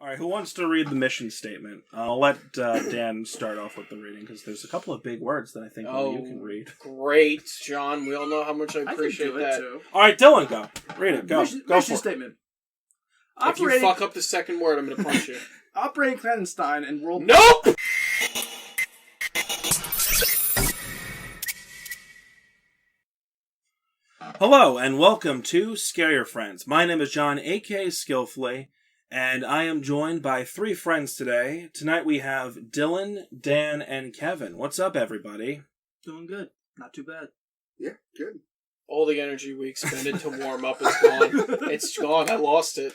Alright, who wants to read the mission statement? I'll let Dan start off with the reading, because there's a couple of big words that I think only you can read. Great, John. We all know how much I appreciate that. Alright, Dylan, go. Read it, go. Go mission for statement. If you fuck up the second word, I'm going to punch you. Operating Clandestine and World... Nope! Hello, and welcome to Scare Your Friends. My name is John, a.k.a. Skillfully, and I am joined by 3 friends today. Tonight we have Dylan, Dan, and Kevin. What's up, everybody? Doing good. Not too bad. Yeah, good. All the energy we expended to warm up is gone. It's gone. I lost it.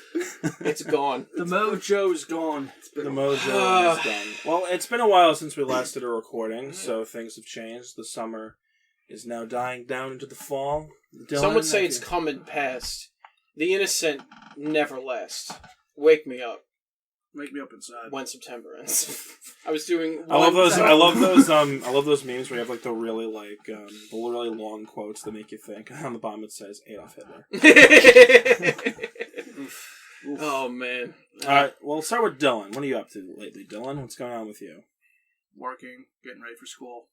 It's gone. The mojo's gone. The mojo is done. Well, it's been a while since we last did a recording, so things have changed. The summer is now dying down into the fall. Dylan, some would say it's coming past. The innocent never lasts. Wake me up. Wake me up inside. When September ends. I was doing. I love those. I love those memes where you have like the really long quotes that make you think. And on the bottom it says Adolf Hitler. Oh man. All right. Well, let's start with Dylan. What are you up to lately, Dylan? What's going on with you? Working, getting ready for school.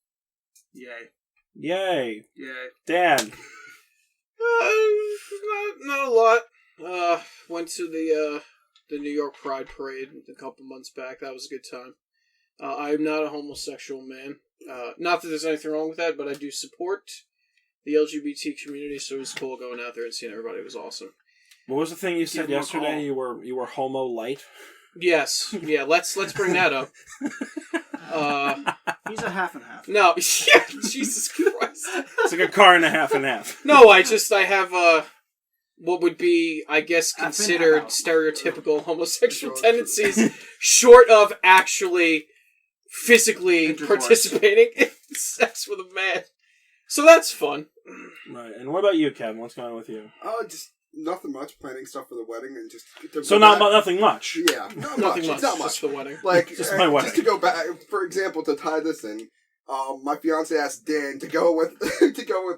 Yay. Yay. Yay. Dan. Not a lot. Went to the New York Pride Parade a couple months back. That was a good time. I'm not a homosexual man. Not that there's anything wrong with that, but I do support the LGBT community, so it was cool going out there and seeing everybody. It was awesome. What was the thing you said yesterday? You were homo light? Yes. Yeah, let's bring that up. He's a half and half. No, yeah, Jesus Christ. It's like a car and a half and half. No, I have what would be, I guess, considered stereotypical homosexual tendencies, short of actually physically participating in sex with a man. So that's fun. Right. And what about you, Kevin? What's going on with you? Just nothing much. Planning stuff for the wedding and just... nothing much? Yeah, not nothing much. It's not much. Just the wedding. Like, just my wedding. Just to go back, for example, to tie this in, my fiance asked Dan to go with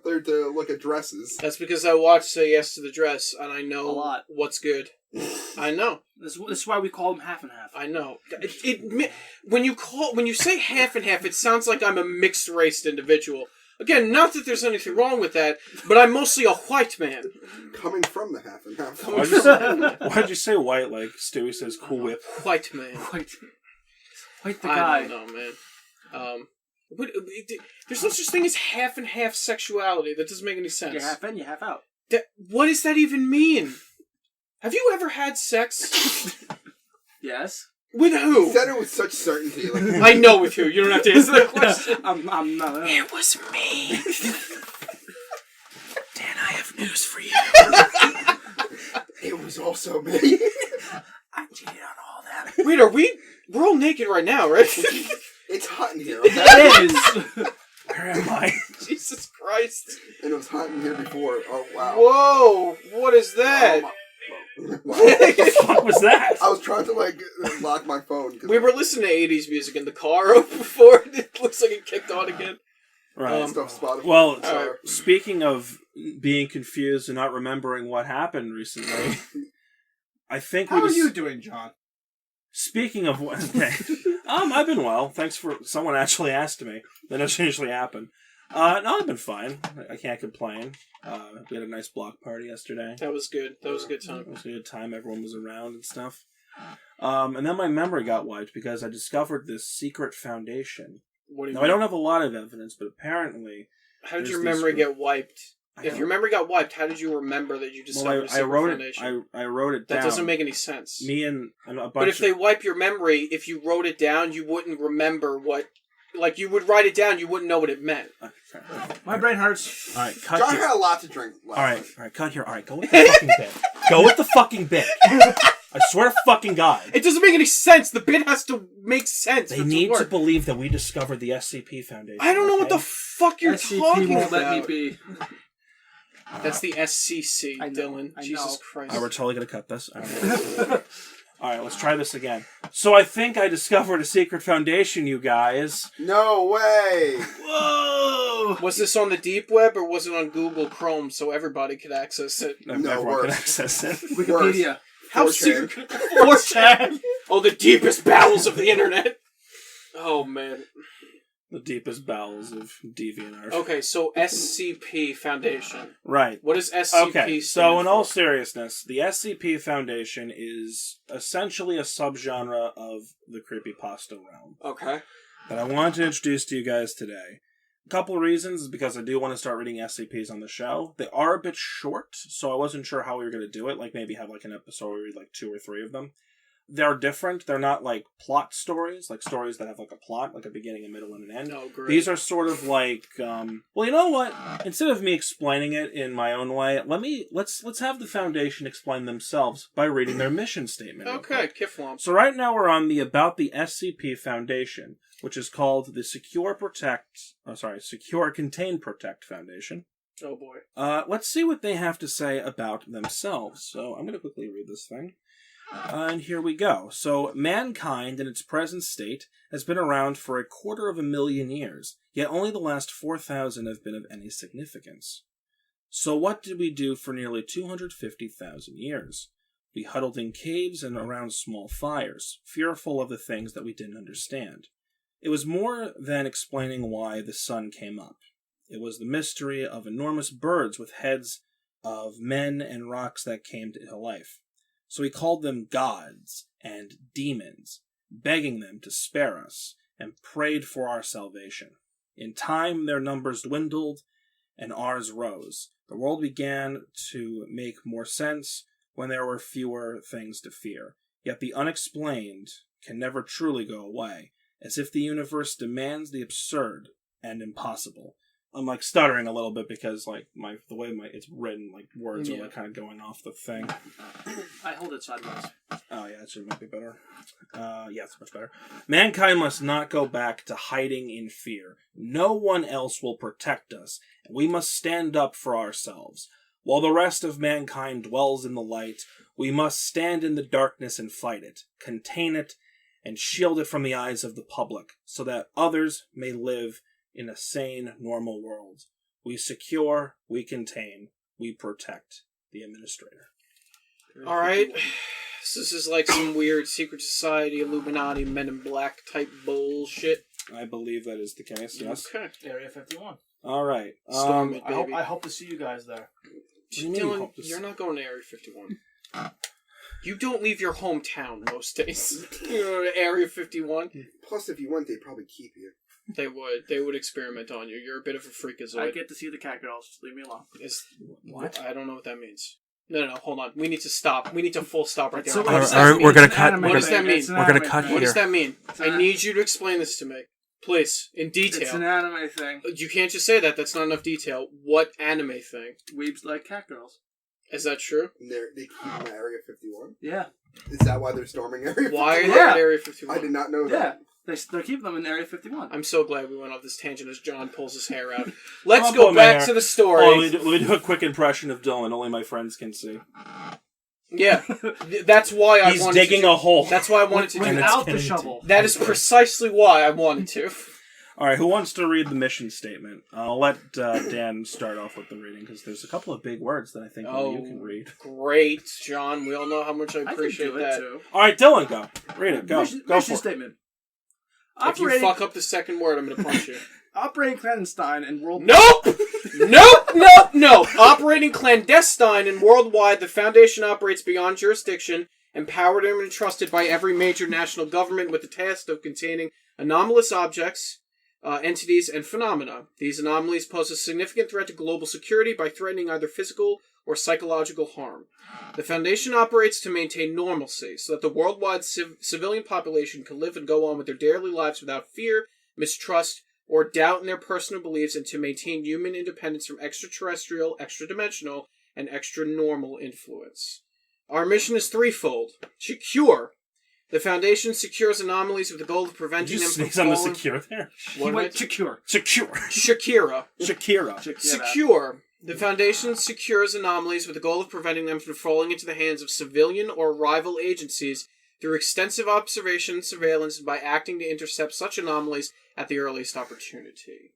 her to look at dresses. That's because I watched Say Yes to the Dress, and I know a lot. What's good. I know. This is why we call him half and half. I know. When you say half and half, it sounds like I'm a mixed raced individual. Again, not that there's anything wrong with that, but I'm mostly a white man. Coming from the half and half. Why'd you say white like Stewie says Cool Whip? White man. White the guy. I don't know, man. There's no such thing as half and half sexuality. That doesn't make any sense. You're half in, you're half out. What does that even mean? Have you ever had sex? Yes. With who? He said it with such certainty. Like, I know with who. You don't have to answer that question. I'm not. It was me. Dan, I have news for you. it was also me. I cheated on all that. Wait, we're all naked right now, right? It's hot in here, okay? It is. Where am I? Jesus Christ. And it was hot in here before. Oh, wow. Whoa, what is that? Wow. What the fuck was that? I was trying to, lock my phone. We were listening to 80s music in the car before. It looks like it kicked on again. Right. Spotify. Speaking of being confused and not remembering what happened recently, I think How are you doing, John? Speaking of what... Okay. I've been well. Thanks for... Someone actually asked me. That doesn't usually happen. No, I've been fine. I can't complain. We had a nice block party yesterday. That was good. That was a good time. It was a good time. Everyone was around and stuff. And then my memory got wiped because I discovered this secret foundation. What do you now, mean? I don't have a lot of evidence, but apparently... How did your memory get wiped? If your memory got wiped, how did you remember that you discovered a secret foundation? I wrote it down. That doesn't make any sense. Me and a bunch But if they wipe your memory, if you wrote it down, you wouldn't remember what... Like, you would write it down, you wouldn't know what it meant. My brain hurts. All right, cut. John had a lot to drink. All right, cut here. All right, go with the fucking bit. Go with the fucking bit. I swear to fucking God. It doesn't make any sense. The bit has to make sense. They need to believe that we discovered the SCP Foundation. I don't know what the fuck you're talking about. Let me be. That's the SCC, Dylan. Jesus Christ. We're totally going to cut this. All right, let's try this again. So I think I discovered a secret foundation, you guys. No way! Whoa! Was this on the deep web or was it on Google Chrome so everybody could access it? Everyone could access it. Wikipedia. How secret? 4chan. Oh, the deepest bowels of the internet. Oh, man. The deepest bowels of DeviantArt. Okay, so SCP Foundation. Right. What does SCP Okay, stand so in for? all seriousness, the SCP Foundation is essentially a subgenre of the creepypasta realm Okay. that I want to introduce to you guys today. A couple of reasons is because I do want to start reading SCPs on the show. They are a bit short, so I wasn't sure how we were going to do it. Like maybe have like an episode where we read like 2 or 3 of them. They're different. They're not like plot stories, like stories that have like a plot, like a beginning, a middle, and an end. Oh, great. These are sort of like, well, you know what? Instead of me explaining it in my own way, let's have the Foundation explain themselves by reading their mission statement. Okay, Kiflom. So right now we're on the About the SCP Foundation, which is called the Secure, Contain, Protect Foundation. Oh, boy. Let's see what they have to say about themselves. So I'm going to quickly read this thing. And here we go. So, mankind in its present state has been around for 250,000 years, yet only the last 4,000 have been of any significance. So what did we do for nearly 250,000 years? We huddled in caves and around small fires, fearful of the things that we didn't understand. It was more than explaining why the sun came up. It was the mystery of enormous birds with heads of men and rocks that came to life. So we called them gods and demons, begging them to spare us, and prayed for our salvation. In time, their numbers dwindled, and ours rose. The world began to make more sense when there were fewer things to fear. Yet the unexplained can never truly go away, as if the universe demands the absurd and impossible. I'm like stuttering a little bit because like the way it's written, like words are like kind of going off the thing. I hold it sideways. Oh yeah, it might be better. Yeah, it's much better. Mankind must not go back to hiding in fear. No one else will protect us, and we must stand up for ourselves. While the rest of mankind dwells in the light, we must stand in the darkness and fight it, contain it, and shield it from the eyes of the public, so that others may live in a sane, normal world. We secure, we contain, we protect. The Administrator. Alright. So this is like some weird secret society, Illuminati, Men in Black type bullshit. I believe that is the case, yes. Okay. Area 51. Alright. Storm it, baby. I hope to see you guys there. Dylan, you're not going to Area 51. You don't leave your hometown most days. You go to Area 51. Plus, if you went, they'd probably keep you. They would. They would experiment on you. You're a bit of a freakazoid. I get to see the cat girls. Just leave me alone. What? I don't know what that means. No, hold on. We need to stop. We need to full stop right there. So What does that mean? we're gonna cut. What does that mean? We're gonna cut What does here. that mean? I need you to explain this to me. Please, in detail. It's an anime thing. You can't just say that. That's not enough detail. What anime thing? Weebs like cat girls. Is that true? And they keep them at Area 51? Yeah. Is that why they're storming Area 51? Why are they at Area 51? I did not know Yeah. that. They're keeping them in Area 51. I'm so glad we went off this tangent as John pulls his hair out. Let's I'm go pulling my back hair. to the story. Oh, let me do a quick impression of Dylan. Only my friends can see. Yeah, that's why I He's wanted digging to a hole. That's why I wanted to do And that. it's Without the getting shovel. That is precisely why I wanted to. All right, who wants to read the mission statement? I'll let Dan start off with the reading because there's a couple of big words that I think only you can read. Great, John. We all know how much I appreciate can do that. it too. All right, Dylan, go. Read it. Go. Mission Go for it. statement. If you fuck up the second word, I'm going to punch you. Operating clandestine and world. Nope! Nope! Operating clandestine and worldwide, the Foundation operates beyond jurisdiction, empowered and entrusted by every major national government with the task of containing anomalous objects, entities, and phenomena. These anomalies pose a significant threat to global security by threatening either physical or psychological harm. The Foundation operates to maintain normalcy, so that the worldwide civilian population can live and go on with their daily lives without fear, mistrust, or doubt in their personal beliefs, and to maintain human independence from extraterrestrial, extra-dimensional, and extra-normal influence. Our mission is threefold. Secure. The Foundation secures anomalies with the goal of Did preventing you them from sneeze on the falling... secure there? He went secure. Secure. Shakira. Shakira. Secure. The Foundation secures anomalies with the goal of preventing them from falling into the hands of civilian or rival agencies through extensive observation and surveillance and by acting to intercept such anomalies at the earliest opportunity.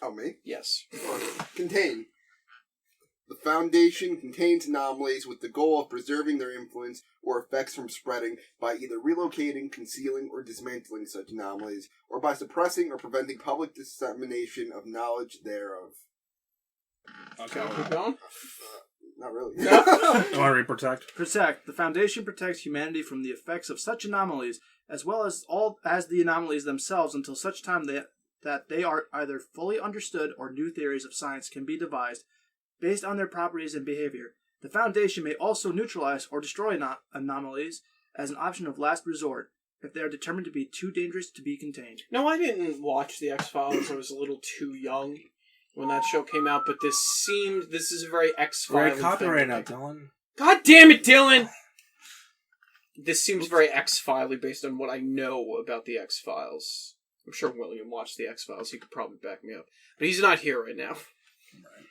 Oh, me? Yes. Contain. The Foundation contains anomalies with the goal of preserving their influence or effects from spreading by either relocating, concealing, or dismantling such anomalies, or by suppressing or preventing public dissemination of knowledge thereof. Okay. Keep going. Not really. You want to read protect? Protect. The Foundation protects humanity from the effects of such anomalies, as well as all as the anomalies themselves, until such time that they are either fully understood or new theories of science can be devised based on their properties and behavior. The Foundation may also neutralize or destroy anomalies as an option of last resort if they are determined to be too dangerous to be contained. No, I didn't watch the X-Files. I was a little too young when that show came out, but this is a very X-Files Very copyright now, thing. Dylan. God damn it, Dylan! This seems very X-Filey based on what I know about the X-Files. I'm sure William watched the X-Files. He could probably back me up. But he's not here right now. Right.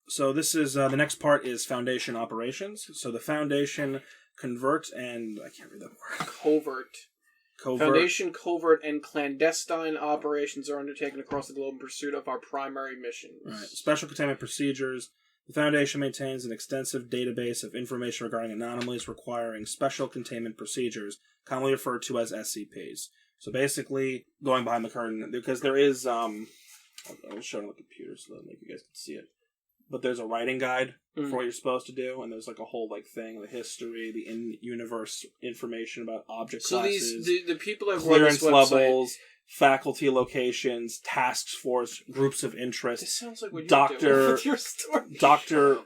So this is, the next part is Foundation operations. So the Foundation covert and, I can't read that word. Covert. Foundation, covert, and clandestine operations are undertaken across the globe in pursuit of our primary missions. Right. Special containment procedures. The Foundation maintains an extensive database of information regarding anomalies requiring special containment procedures, commonly referred to as SCPs. So basically, going behind the curtain, because there is, I'll show it on the computer so that you guys can see it. But there's a writing guide for what you're supposed to do, and there's like a whole thing, the history, the in-universe information about object classes. So the people that clearance run this website, levels, faculty locations, task force, groups of interest. This sounds like what you Doctor, do with your story. Doctor,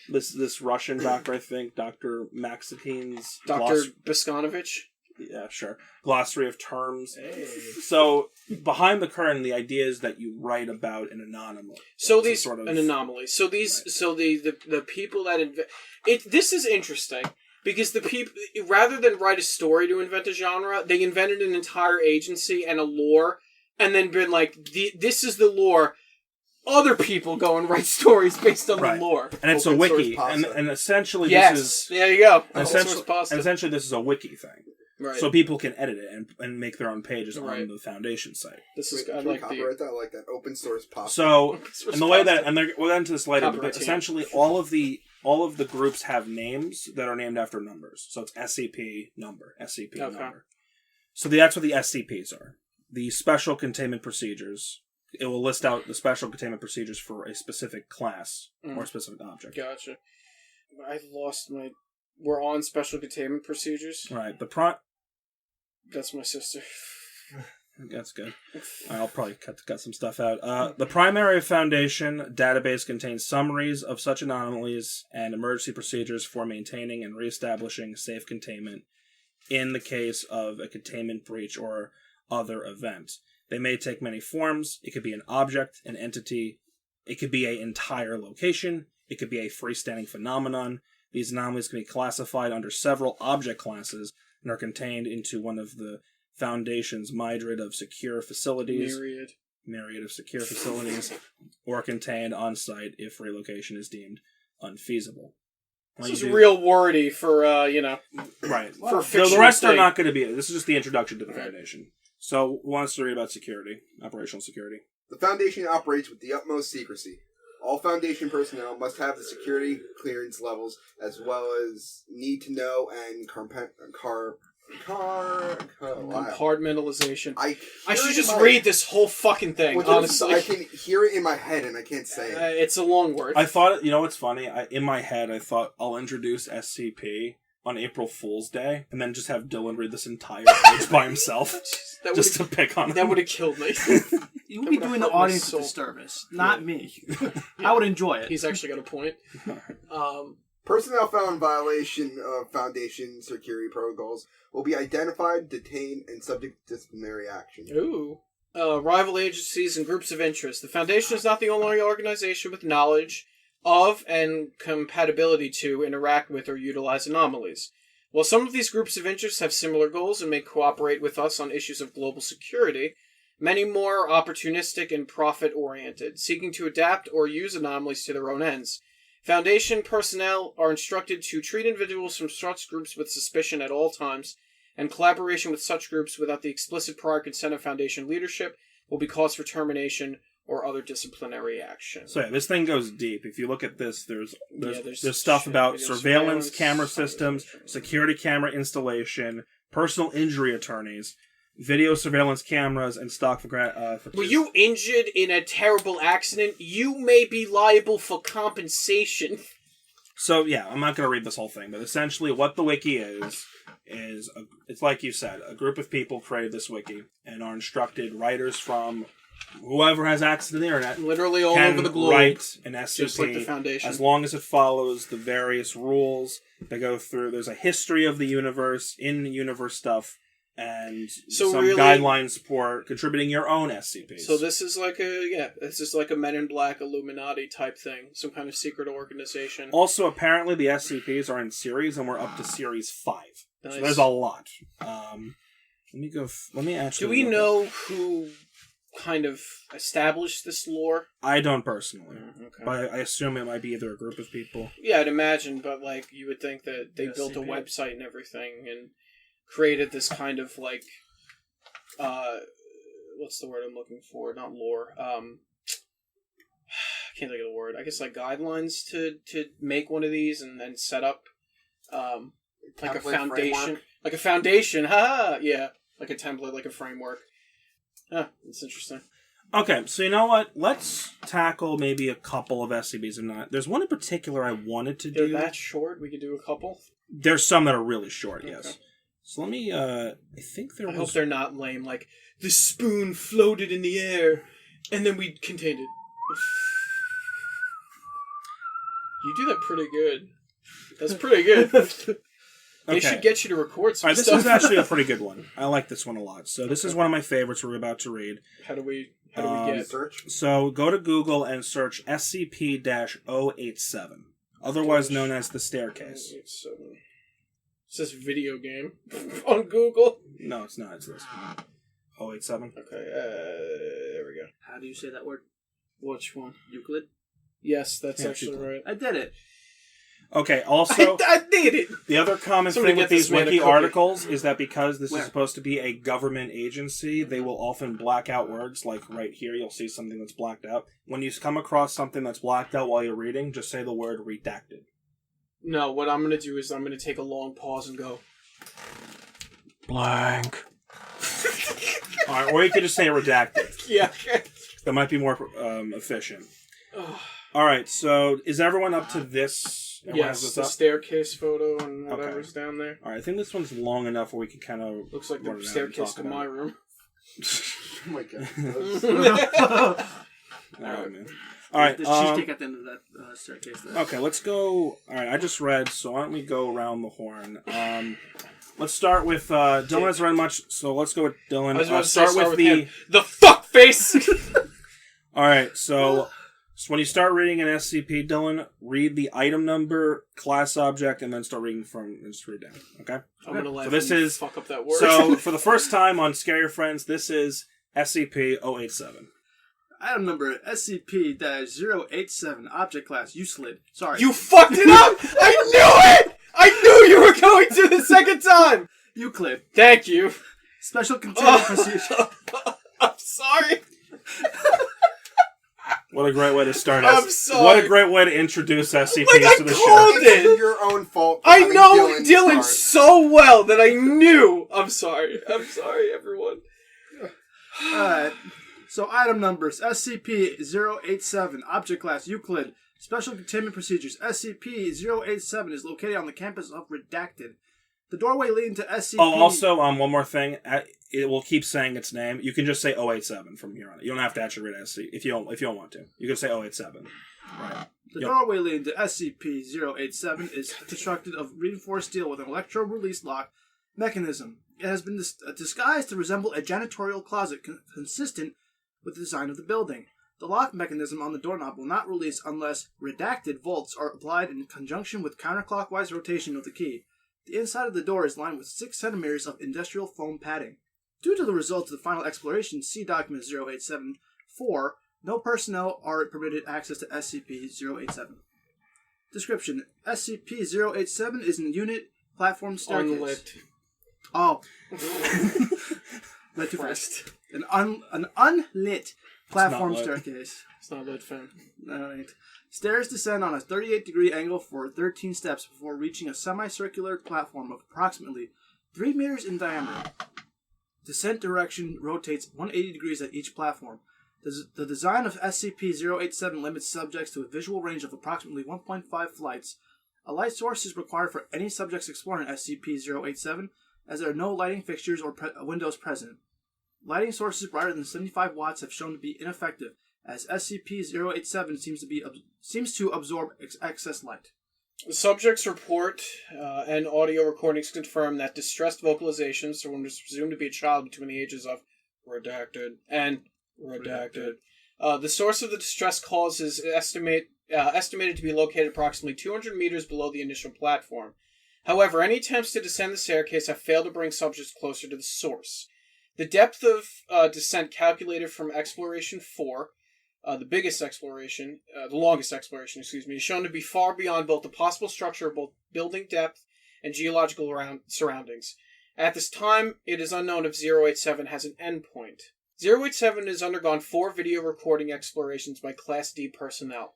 this Russian doctor, I think, Dr. Maxitin's Dr. Biskanovich. Yeah, sure. Glossary of terms. Hey. So behind the curtain, the idea is that you write about an anomaly. So It's these sort of an anomaly. So these, right. So the people that this is interesting because the people, rather than write a story to invent a genre, they invented an entire agency and a lore, and then been like, this is the lore. Other people go and write stories based on the lore. And it's a wiki. And essentially yes. this is... There you go. And essentially this is a wiki thing. Right. So people can edit it and make their own pages on the Foundation site. This is I like copyright that. I like that open source pasta. So, and the way that, and we'll get into this later, but essentially all of the groups have names that are named after numbers. So it's SCP number. So that's what the SCPs are. The Special Containment Procedures. It will list out the Special Containment Procedures for a specific class or a specific object. Gotcha. I lost my... We're on Special Containment Procedures. Right. That's my sister. That's good. I'll probably cut some stuff out. The primary Foundation database contains summaries of such anomalies and emergency procedures for maintaining and reestablishing safe containment in the case of a containment breach or other event. They may take many forms. It could be an object, an entity. It could be an entire location. It could be a freestanding phenomenon. These anomalies can be classified under several object classes and are contained into one of the Foundation's myriad of secure facilities. Myriad of secure facilities, or contained on-site if relocation is deemed unfeasible. This is real wordy for, Right. For so the rest are not going to be... This is just the introduction to the Foundation. So, who wants to read about security, operational security? The Foundation operates with the utmost secrecy. All Foundation personnel must have the security clearance levels as well as need to know and compartmentalization. I should just read this whole fucking thing, honestly. I can hear it in my head and I can't say it. It's a long word. I thought, what's funny? In my head, I thought I'll introduce SCP on April Fool's Day and then just have Dylan read this entire page by himself. Just to pick on him. That would have killed me. You would be doing the audience a disservice, not me. I would enjoy it. He's actually got a point. Personnel found in violation of Foundation security protocols will be identified, detained, and subject to disciplinary action. Ooh. Rival agencies and groups of interest. The Foundation is not the only organization with knowledge of and compatibility to interact with or utilize anomalies. While some of these groups of interest have similar goals and may cooperate with us on issues of global security, many more are opportunistic and profit-oriented, seeking to adapt or use anomalies to their own ends. Foundation personnel are instructed to treat individuals from such groups with suspicion at all times, and collaboration with such groups without the explicit prior consent of Foundation leadership will be cause for termination or other disciplinary action. So yeah, this thing goes deep. If you look at this, there's there's stuff about video surveillance camera surveillance, systems, security camera installation, personal injury attorneys, video surveillance cameras, and stock for Were you injured in a terrible accident? You may be liable for compensation. So yeah, I'm not going to read this whole thing, but essentially what the wiki is it's like you said, a group of people created this wiki and are instructed, writers from whoever has access to the internet, Literally all over the globe, write an SCP, just like the Foundation. as long as it follows the various rules that go through. There's a history of the universe, in-universe stuff, and some guidelines for contributing your own SCPs. So this is like a Men in Black Illuminati type thing, some kind of secret organization. Also, apparently the SCPs are in series, and we're up to series 5. Nice. So there's a lot. Let me actually. Do we know who kind of established this lore? I don't personally, Okay. but I assume it might be either a group of people. Yeah, I'd imagine, but like you would think that they built a SCP. website and everything and created this kind of like what's the word I'm looking for? Not lore. I can't think of the word. I guess like guidelines to make one of these and then set up like a foundation. Framework. Like a foundation. Ha! Yeah. Like a template, like a framework. Huh, that's interesting. Okay, so you know what? Let's tackle maybe a couple of SCPs and not. There's one in particular I wanted to They're do. that short? We could do a couple? There's some that are really short, yes. Okay. So let me, I think there I was... hope they're not lame, like, the spoon floated in the air, and then we contained it. You do that pretty good. That's pretty good. They should get you to record some Alright, this stuff. is actually a pretty good one. I like this one a lot. So this is one of my favorites we're about to read. How do we get? Search. So go to Google and search SCP-087, otherwise known as the Staircase. 087. It says video game on Google. No, it's not. It's this. 087. Okay, there we go. How do you say that word? Which one? Euclid? Yes, that's Yeah, actually Euclid. right. I did it. Okay, also, I did it! the other common Somebody thing with get this these man a wiki cookie. articles is that because this Where? is supposed to be a government agency, they will often black out words. Like right here, you'll see something that's blacked out. When you come across something that's blacked out while you're reading, just say the word redacted. No, what I'm going to do is I'm going to take a long pause and go, blank. Alright, or you could just say redacted. yeah. That might be more efficient. Alright, so is everyone up to this? Everyone has Yes, this the up? staircase photo and whatever's down there. Alright, I think this one's long enough where we can kind of... Looks like run the it out and staircase talk to my about room. Oh my god. it. Alright, man. Alright, The cheesecake at the end of that staircase there. okay, let's go... Alright, I just read, so why don't we go around the horn? Let's start with... Dylan hasn't read much, so let's go with Dylan. I was about to say, start with the... him. The fuck face! Alright, so when you start reading an SCP, Dylan, read the item number, class object, and then start reading from... and just read down, okay? I'm going to laugh So this when you is... fuck up that word. So, for the first time on Scare Your Friends, this is SCP-087. Item number SCP-087, object class, Euclid. Sorry. You fucked it up! I knew it! I knew you were going to the second time! Euclid. Thank you. Special containment procedure. I'm sorry. What a great way to start. I'm sorry. What a great way to introduce SCPs Like I to the called show. it. It's your own fault. for I having know Dylan start. so well that I knew. I'm sorry. I'm sorry, everyone. Alright. So item numbers. SCP-087, object class, Euclid. Special containment procedures. SCP-087 is located on the campus of Redacted. The doorway leading to SCP... Oh, also, one more thing. It will keep saying its name. You can just say 087 from here on. You don't have to actually read SCP if you don't want to. You can say 087. Right. The doorway leading to SCP-087 is constructed of reinforced steel with an electro-release lock mechanism. It has been disguised to resemble a janitorial closet consistent with the design of the building. The lock mechanism on the doorknob will not release unless redacted bolts are applied in conjunction with counterclockwise rotation of the key. The inside of the door is lined with 6 centimeters of industrial foam padding. Due to the results of the final exploration, see document 087-4, no personnel are permitted access to SCP-087. Description: SCP-087 is an unit platform staircase. Unlit. Oh. Lit too fast. An unlit Platform lit. staircase. It's not lit, fam. Alright. Stairs descend on a 38-degree angle for 13 steps before reaching a semicircular platform of approximately 3 meters in diameter. Descent direction rotates 180 degrees at each platform. The design of SCP-087 limits subjects to a visual range of approximately 1.5 flights. A light source is required for any subjects exploring SCP-087, as there are no lighting fixtures or windows present. Lighting sources brighter than 75 watts have shown to be ineffective, as SCP-087 seems to absorb excess light. The subject's report and audio recordings confirm that distressed vocalizations from what is presumed to be a child between the ages of redacted and redacted. The source of the distress calls is estimated to be located approximately 200 meters below the initial platform. However, any attempts to descend the staircase have failed to bring subjects closer to the source. The depth of descent calculated from Exploration 4, the longest exploration, is shown to be far beyond both the possible structure of both building depth and geological surroundings. At this time, it is unknown if 087 has an endpoint. 087 has undergone 4 video recording explorations by Class D personnel.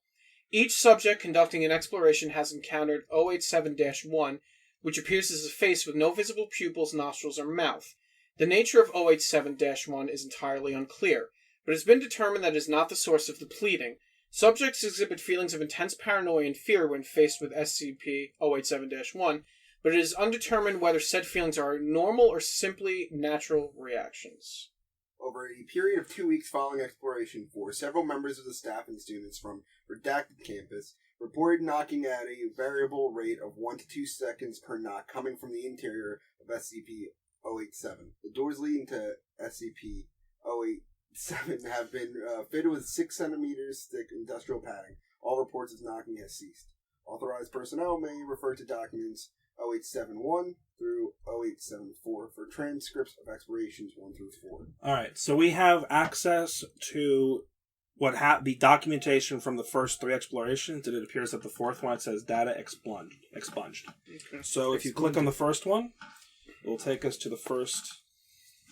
Each subject conducting an exploration has encountered 087-1, which appears as a face with no visible pupils, nostrils, or mouth. The nature of 087-1 is entirely unclear, but it has been determined that it is not the source of the pleading. Subjects exhibit feelings of intense paranoia and fear when faced with SCP-087-1, but it is undetermined whether said feelings are normal or simply natural reactions. Over a period of 2 weeks following Exploration 4, several members of the staff and students from Redacted Campus reported knocking at a variable rate of 1 to 2 seconds per knock coming from the interior of SCP-087. The doors leading to SCP-087 have been fitted with 6 centimeters thick industrial padding. All reports of knocking has ceased. Authorized personnel may refer to documents 0871 through 0874 for transcripts of explorations 1 through 4. Alright, so we have access to the documentation from the first 3 explorations, and it appears that the 4th one, it says data expunged. Okay. So if you click on the first one, it will take us to the first.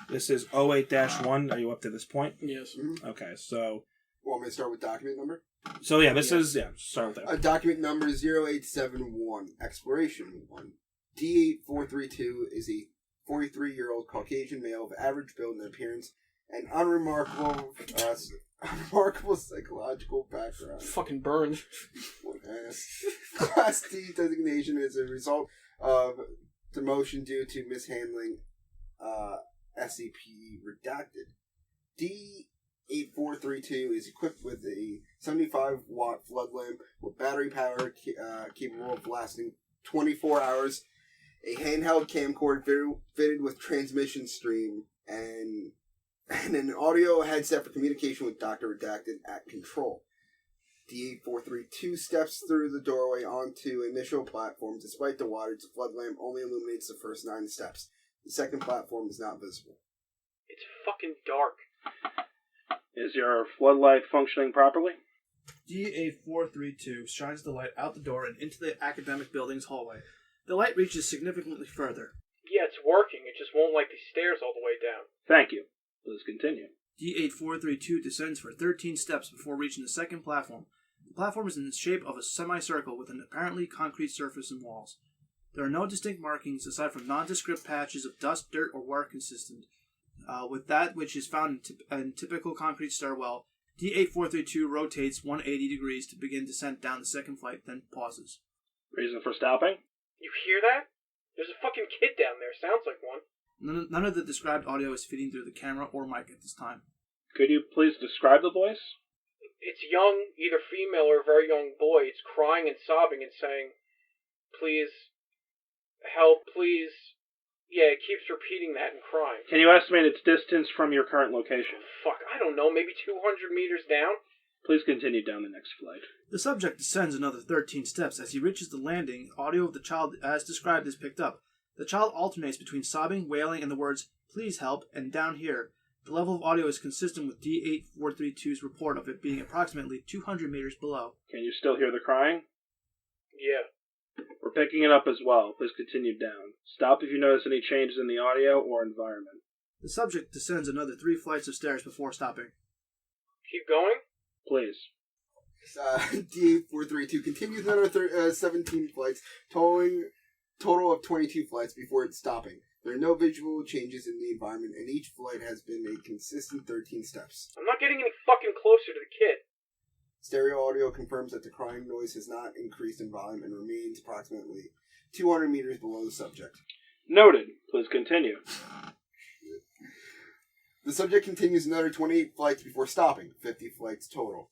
This is 08-1. Are you up to this point? Yes. Mm-hmm. Okay, so... Want me to start with document number? So yeah, start with that. Document number 0871, Exploration 1. D8432 is a 43-year-old Caucasian male of average build and appearance and unremarkable psychological background. Fucking burned. Class D designation is a result of demotion due to mishandling SCP redacted. D8432 is equipped with a 75-watt flood lamp with battery power capable of lasting 24 hours, a handheld camcorder fitted with transmission stream, and an audio headset for communication with Dr. Redacted at control. D8432 steps through the doorway onto initial platform. Despite the wattage, the flood lamp only illuminates the first 9 steps. The second platform is not visible. It's fucking dark. Is your floodlight functioning properly? D8432 shines the light out the door and into the academic building's hallway. The light reaches significantly further. Yeah, it's working. It just won't like these stairs all the way down. Thank you. Please continue. D8432 descends for 13 steps before reaching the second platform. The platform is in the shape of a semicircle with an apparently concrete surface and walls. There are no distinct markings aside from nondescript patches of dust, dirt, or water consistent with that which is found in typical concrete stairwell. D8432 rotates 180 degrees to begin descent down the second flight, then pauses. Reason for stopping? You hear that? There's a fucking kid down there. Sounds like one. None of the described audio is feeding through the camera or mic at this time. Could you please describe the voice? It's young, either female or a very young boy. It's crying and sobbing and saying, "Please, help, please." Yeah, it keeps repeating that and crying. Can you estimate its distance from your current location? Fuck, I don't know, maybe 200 meters down? Please continue down the next flight. The subject descends another 13 steps. As he reaches the landing, audio of the child as described is picked up. The child alternates between sobbing, wailing, and the words, "Please help," and "down here." The level of audio is consistent with D8432's report of it being approximately 200 meters below. Can you still hear the crying? Yeah. We're picking it up as well. Please continue down. Stop if you notice any changes in the audio or environment. The subject descends another 3 flights of stairs before stopping. Keep going? Please. D8432 continues another 17 flights, total of 22 flights before it's stopping. There are no visual changes in the environment, and each flight has been a consistent 13 steps. I'm not getting any fucking closer to the kid. Stereo audio confirms that the crying noise has not increased in volume and remains approximately 200 meters below the subject. Noted. Please continue. The subject continues another 28 flights before stopping, 50 flights total.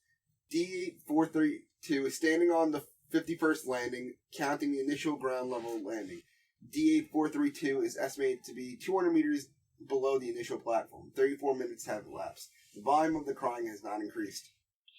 D8432 is standing on the 51st landing, counting the initial ground level landing. D8432 is estimated to be 200 meters below the initial platform. 34 minutes have elapsed. The volume of the crying has not increased.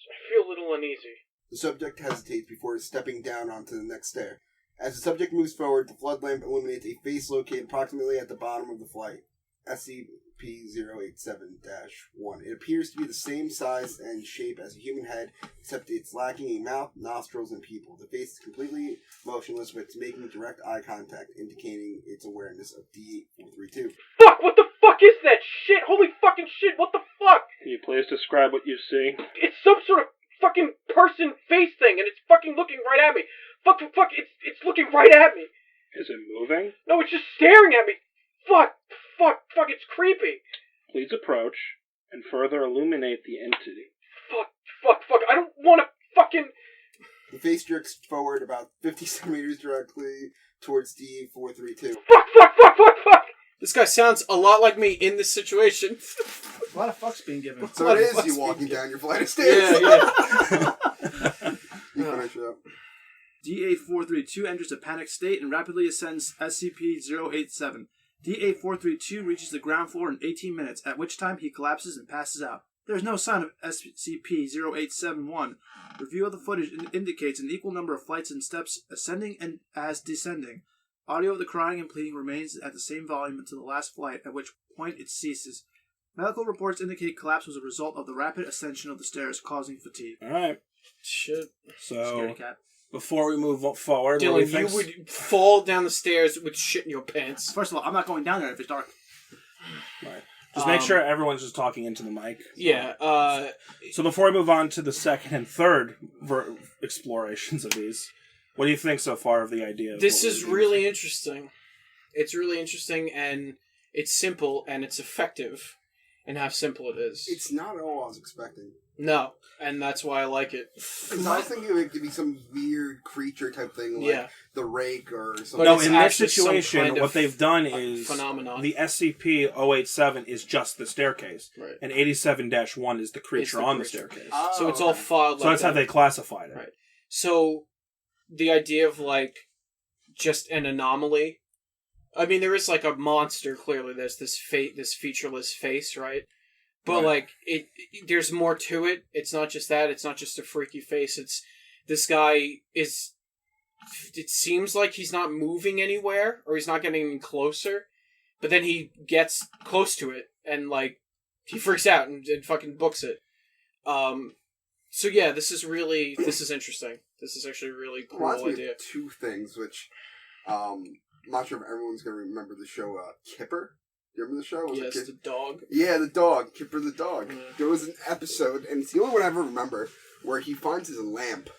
I feel a little uneasy. The subject hesitates before stepping down onto the next stair. As the subject moves forward, the flood lamp illuminates a face located approximately at the bottom of the flight. SCP-087-1. It appears to be the same size and shape as a human head, except it's lacking a mouth, nostrils, and pupil. The face is completely motionless, but it's making direct eye contact, indicating its awareness of D8432. Fuck! What the fuck is that shit? Holy fucking shit! What the fuck? Can you please describe what you see? It's some sort of fucking person face thing, and it's fucking looking right at me. Fuck! It's looking right at me. Is it moving? No, it's just staring at me. Fuck! It's creepy. Please approach and further illuminate the entity. Fuck! I don't want to fucking... The face jerks forward about 50 centimeters directly towards D8432. Fuck! This guy sounds a lot like me in this situation. A lot of fucks being given. So it is you walking down your flight of stairs. Yeah. You finish it up. D8432 enters a panic state and rapidly ascends SCP-087. D8432 reaches the ground floor in 18 minutes, at which time he collapses and passes out. There is no sign of SCP-0871. Review of the footage indicates an equal number of flights and steps ascending and as descending. Audio of the crying and pleading remains at the same volume until the last flight, at which point it ceases. Medical reports indicate collapse was a result of the rapid ascension of the stairs, causing fatigue. Alright. Shit. So, Scaredy cat. before we move forward, Dylan, you would fall down the stairs with shit in your pants. First of all, I'm not going down there if it's dark. Right. Just make sure everyone's just talking into the mic. Yeah, So before we move on to the second and third explorations of these, what do you think so far of the idea? Of this is really interesting. It's really interesting, and it's simple, and it's effective, and how simple it is. It's not at all I was expecting. No, and that's why I like it. Because I was thinking it could be some weird creature type thing, like the rake or something. No, it's in this actually some situation, kind of what they've done is phenomenon. the SCP-087 is just the staircase, Right. and 87-1 is the creature on the creature. staircase. Oh, So it's all filed. So that's how they classified it. Right. So the idea of like just an anomaly. I mean, there is like a monster. Clearly, there's this featureless face, right? But like there's more to it. It's not just that. It's not just a freaky face. It's this guy is. It seems like he's not moving anywhere, or he's not getting any closer. But then he gets close to it, and like he freaks out and fucking books it. So yeah, this is interesting. This is actually a really cool idea. Two things, which I'm not sure if everyone's going to remember the show Kipper. You remember the show? Yes, the dog. Yeah, the dog. Kipper the dog. Yeah. There was an episode, and it's the only one I ever remember, where he finds his lamp,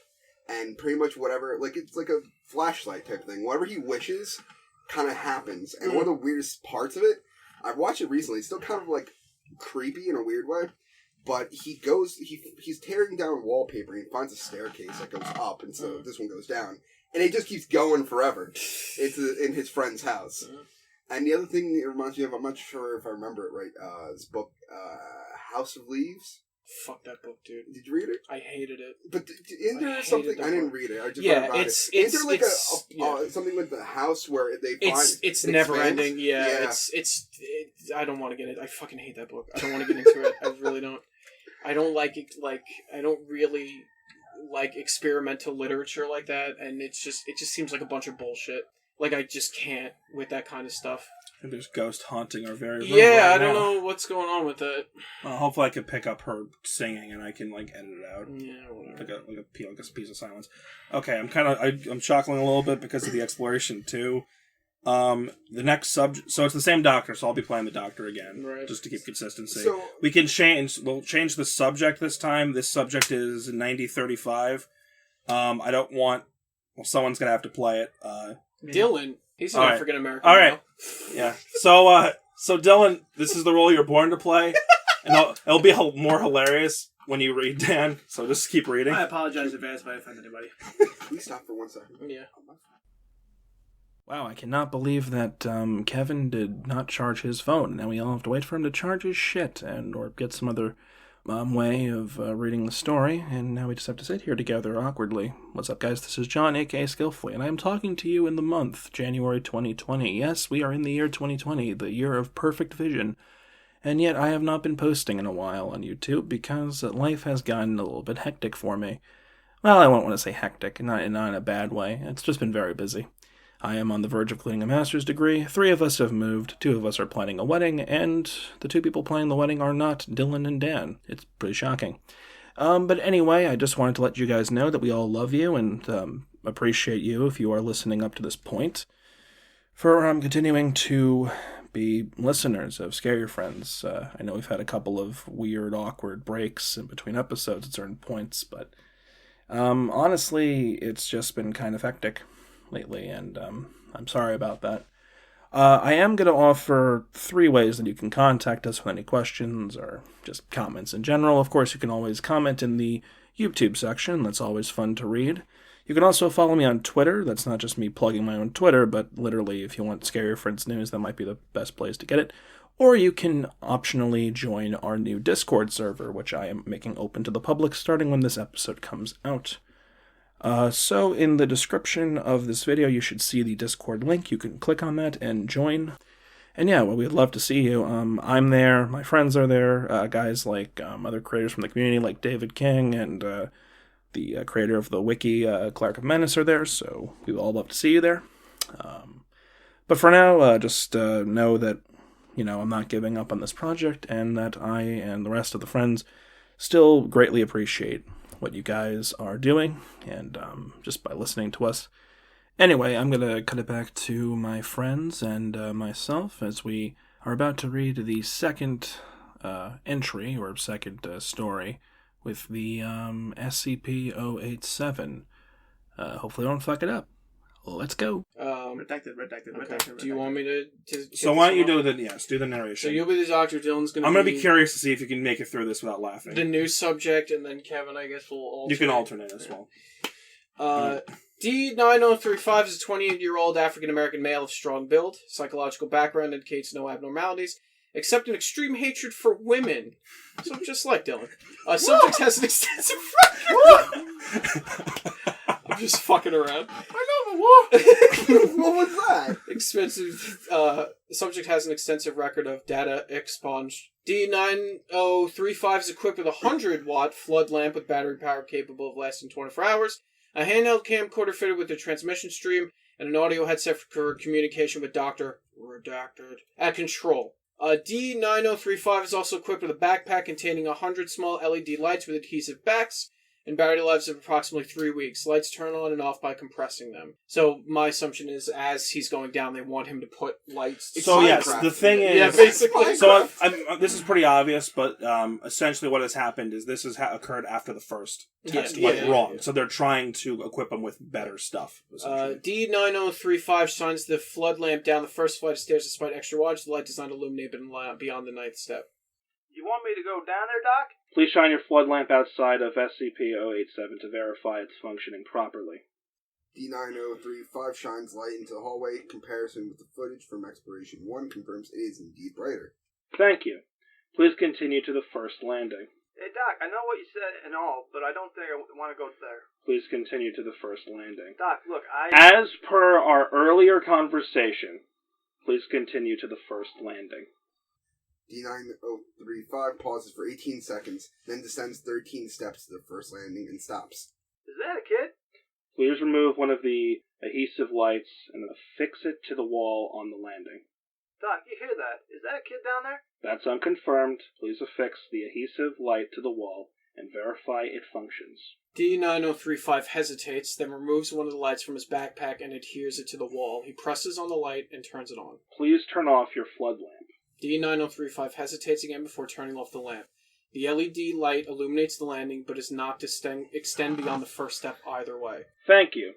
and pretty much whatever, like it's like a flashlight type thing. Whatever he wishes kind of happens. And one of the weirdest parts of it, I've watched it recently, it's still kind of like creepy in a weird way, but he's tearing down wallpaper, and he finds a staircase that goes up, and so this one goes down. And it just keeps going forever. It's in his friend's house. And the other thing it reminds me of, I'm not sure if I remember it right, this book, House of Leaves. Fuck that book, dude. Did you read it? I hated it. But isn't there something... I didn't read it. I just read about it. Isn't there like something like the house where they find... It's never expands? ending, yeah. I don't want to get it. I fucking hate that book. I don't want to get into it. I really don't. I don't like it, I don't really like experimental literature like that, and it just seems like a bunch of bullshit. Like, I just can't with that kind of stuff. I think there's ghost haunting our very room Yeah, right I don't now. know what's going on with that. Hopefully I can pick up her singing and I can, like, edit it out. Yeah, whatever. Like a piece of silence. Okay, I'm chuckling a little bit because of the exploration, too. The next subject, so it's the same doctor, so I'll be playing the doctor again, Right. just to keep consistency. So- we'll change the subject this time. This subject is 9035. I don't want, someone's gonna have to play it. Dylan, he's an All right. African American. All right. Yeah. So Dylan, this is the role you're born to play, and it'll be more hilarious when you read, Dan. So just keep reading. I apologize in advance if I offend anybody. Please stop for 1 second. Yeah. Wow, I cannot believe that Kevin did not charge his phone. Now we all have to wait for him to charge his shit or get some other way of reading the story. And now we just have to sit here together awkwardly. What's up, guys? This is John, a.k.a. Skillfully, and I am talking to you in the month, January 2020. Yes, we are in the year 2020, the year of perfect vision. And yet I have not been posting in a while on YouTube because life has gotten a little bit hectic for me. Well, I won't want to say hectic, not in a bad way. It's just been very busy. I am on the verge of completing a master's degree. 3 of us have moved. 2 of us are planning a wedding, and the 2 people planning the wedding are not Dylan and Dan. It's pretty shocking. But anyway, I just wanted to let you guys know that we all love you and appreciate you if you are listening up to this point. For continuing to be listeners of Scare Your Friends. I know we've had a couple of weird, awkward breaks in between episodes at certain points, but honestly, it's just been kind of hectic lately, and I'm sorry about that. I am going to offer 3 ways that you can contact us with any questions or just comments in general. Of course, you can always comment in the YouTube section. That's always fun to read. You can also follow me on Twitter. That's not just me plugging my own Twitter, but literally, if you want Scare Your Friends news, that might be the best place to get it. Or you can optionally join our new Discord server, which I am making open to the public starting when this episode comes out. So in the description of this video, you should see the Discord link. You can click on that and join. And yeah, well, we'd love to see you. I'm there. My friends are there. Guys like other creators from the community, like David King and the creator of the wiki, Clark of Menace, are there. So we would all love to see you there. But for now, just know that, I'm not giving up on this project, and that I and the rest of the friends still greatly appreciate what you guys are doing, and just by listening to us. Anyway, I'm going to cut it back to my friends and myself as we are about to read the second entry, or second story, with the SCP-087. Hopefully I don't fuck it up. Let's go. Redacted. Do you want me to So why don't you do the narration. So you'll be the Dr. Dylan's going to I'm going to be curious to see if you can make it through this without laughing. the new subject, and then Kevin, I guess, will alternate. You can alternate as well. D9035 is a 28-year-old African-American male of strong build. Psychological background indicates no abnormalities, except an extreme hatred for women. So just like Dylan. Subject has an extensive record. I'm just fucking around. I know, but what? What was that? Subject has an extensive record of data expunge. D9035 is equipped with a 100-watt flood lamp with battery power capable of lasting 24 hours, a handheld camcorder fitted with a transmission stream, and an audio headset for communication with Dr. Redacted at control. D9035 is also equipped with a backpack containing 100 small LED lights with adhesive backs, and battery lives of approximately 3 weeks. Lights turn on and off by compressing them. So my assumption is, as he's going down, they want him to put lights. So yes, the thing is, yeah, basically. So this is pretty obvious, but essentially what has happened is this has occurred after the first test went wrong. Yeah. So they're trying to equip him with better stuff. D9035 shines the flood lamp down the first flight of stairs despite extra wattage. The light does not illuminate beyond the 9th step. You want me to go down there, Doc? Please shine your flood lamp outside of SCP-087 to verify it's functioning properly. D9035 shines light into the hallway. Comparison with the footage from Exploration 1 confirms it is indeed brighter. Thank you. Please continue to the first landing. Hey, Doc, I know what you said and all, but I don't think I want to go there. Please continue to the first landing. Doc, look, As per our earlier conversation, please continue to the first landing. D9035 pauses for 18 seconds, then descends 13 steps to the first landing and stops. Is that a kid? Please remove one of the adhesive lights and affix it to the wall on the landing. Doc, you hear that? Is that a kid down there? That's unconfirmed. Please affix the adhesive light to the wall and and verify it functions. D9035 hesitates, then removes one of the lights from his backpack and adheres it to the wall. He presses on the light and turns it on. Please turn off your flood lamp. D9035 hesitates again before turning off the lamp. The LED light illuminates the landing, but is not to extend beyond the first step either way. Thank you.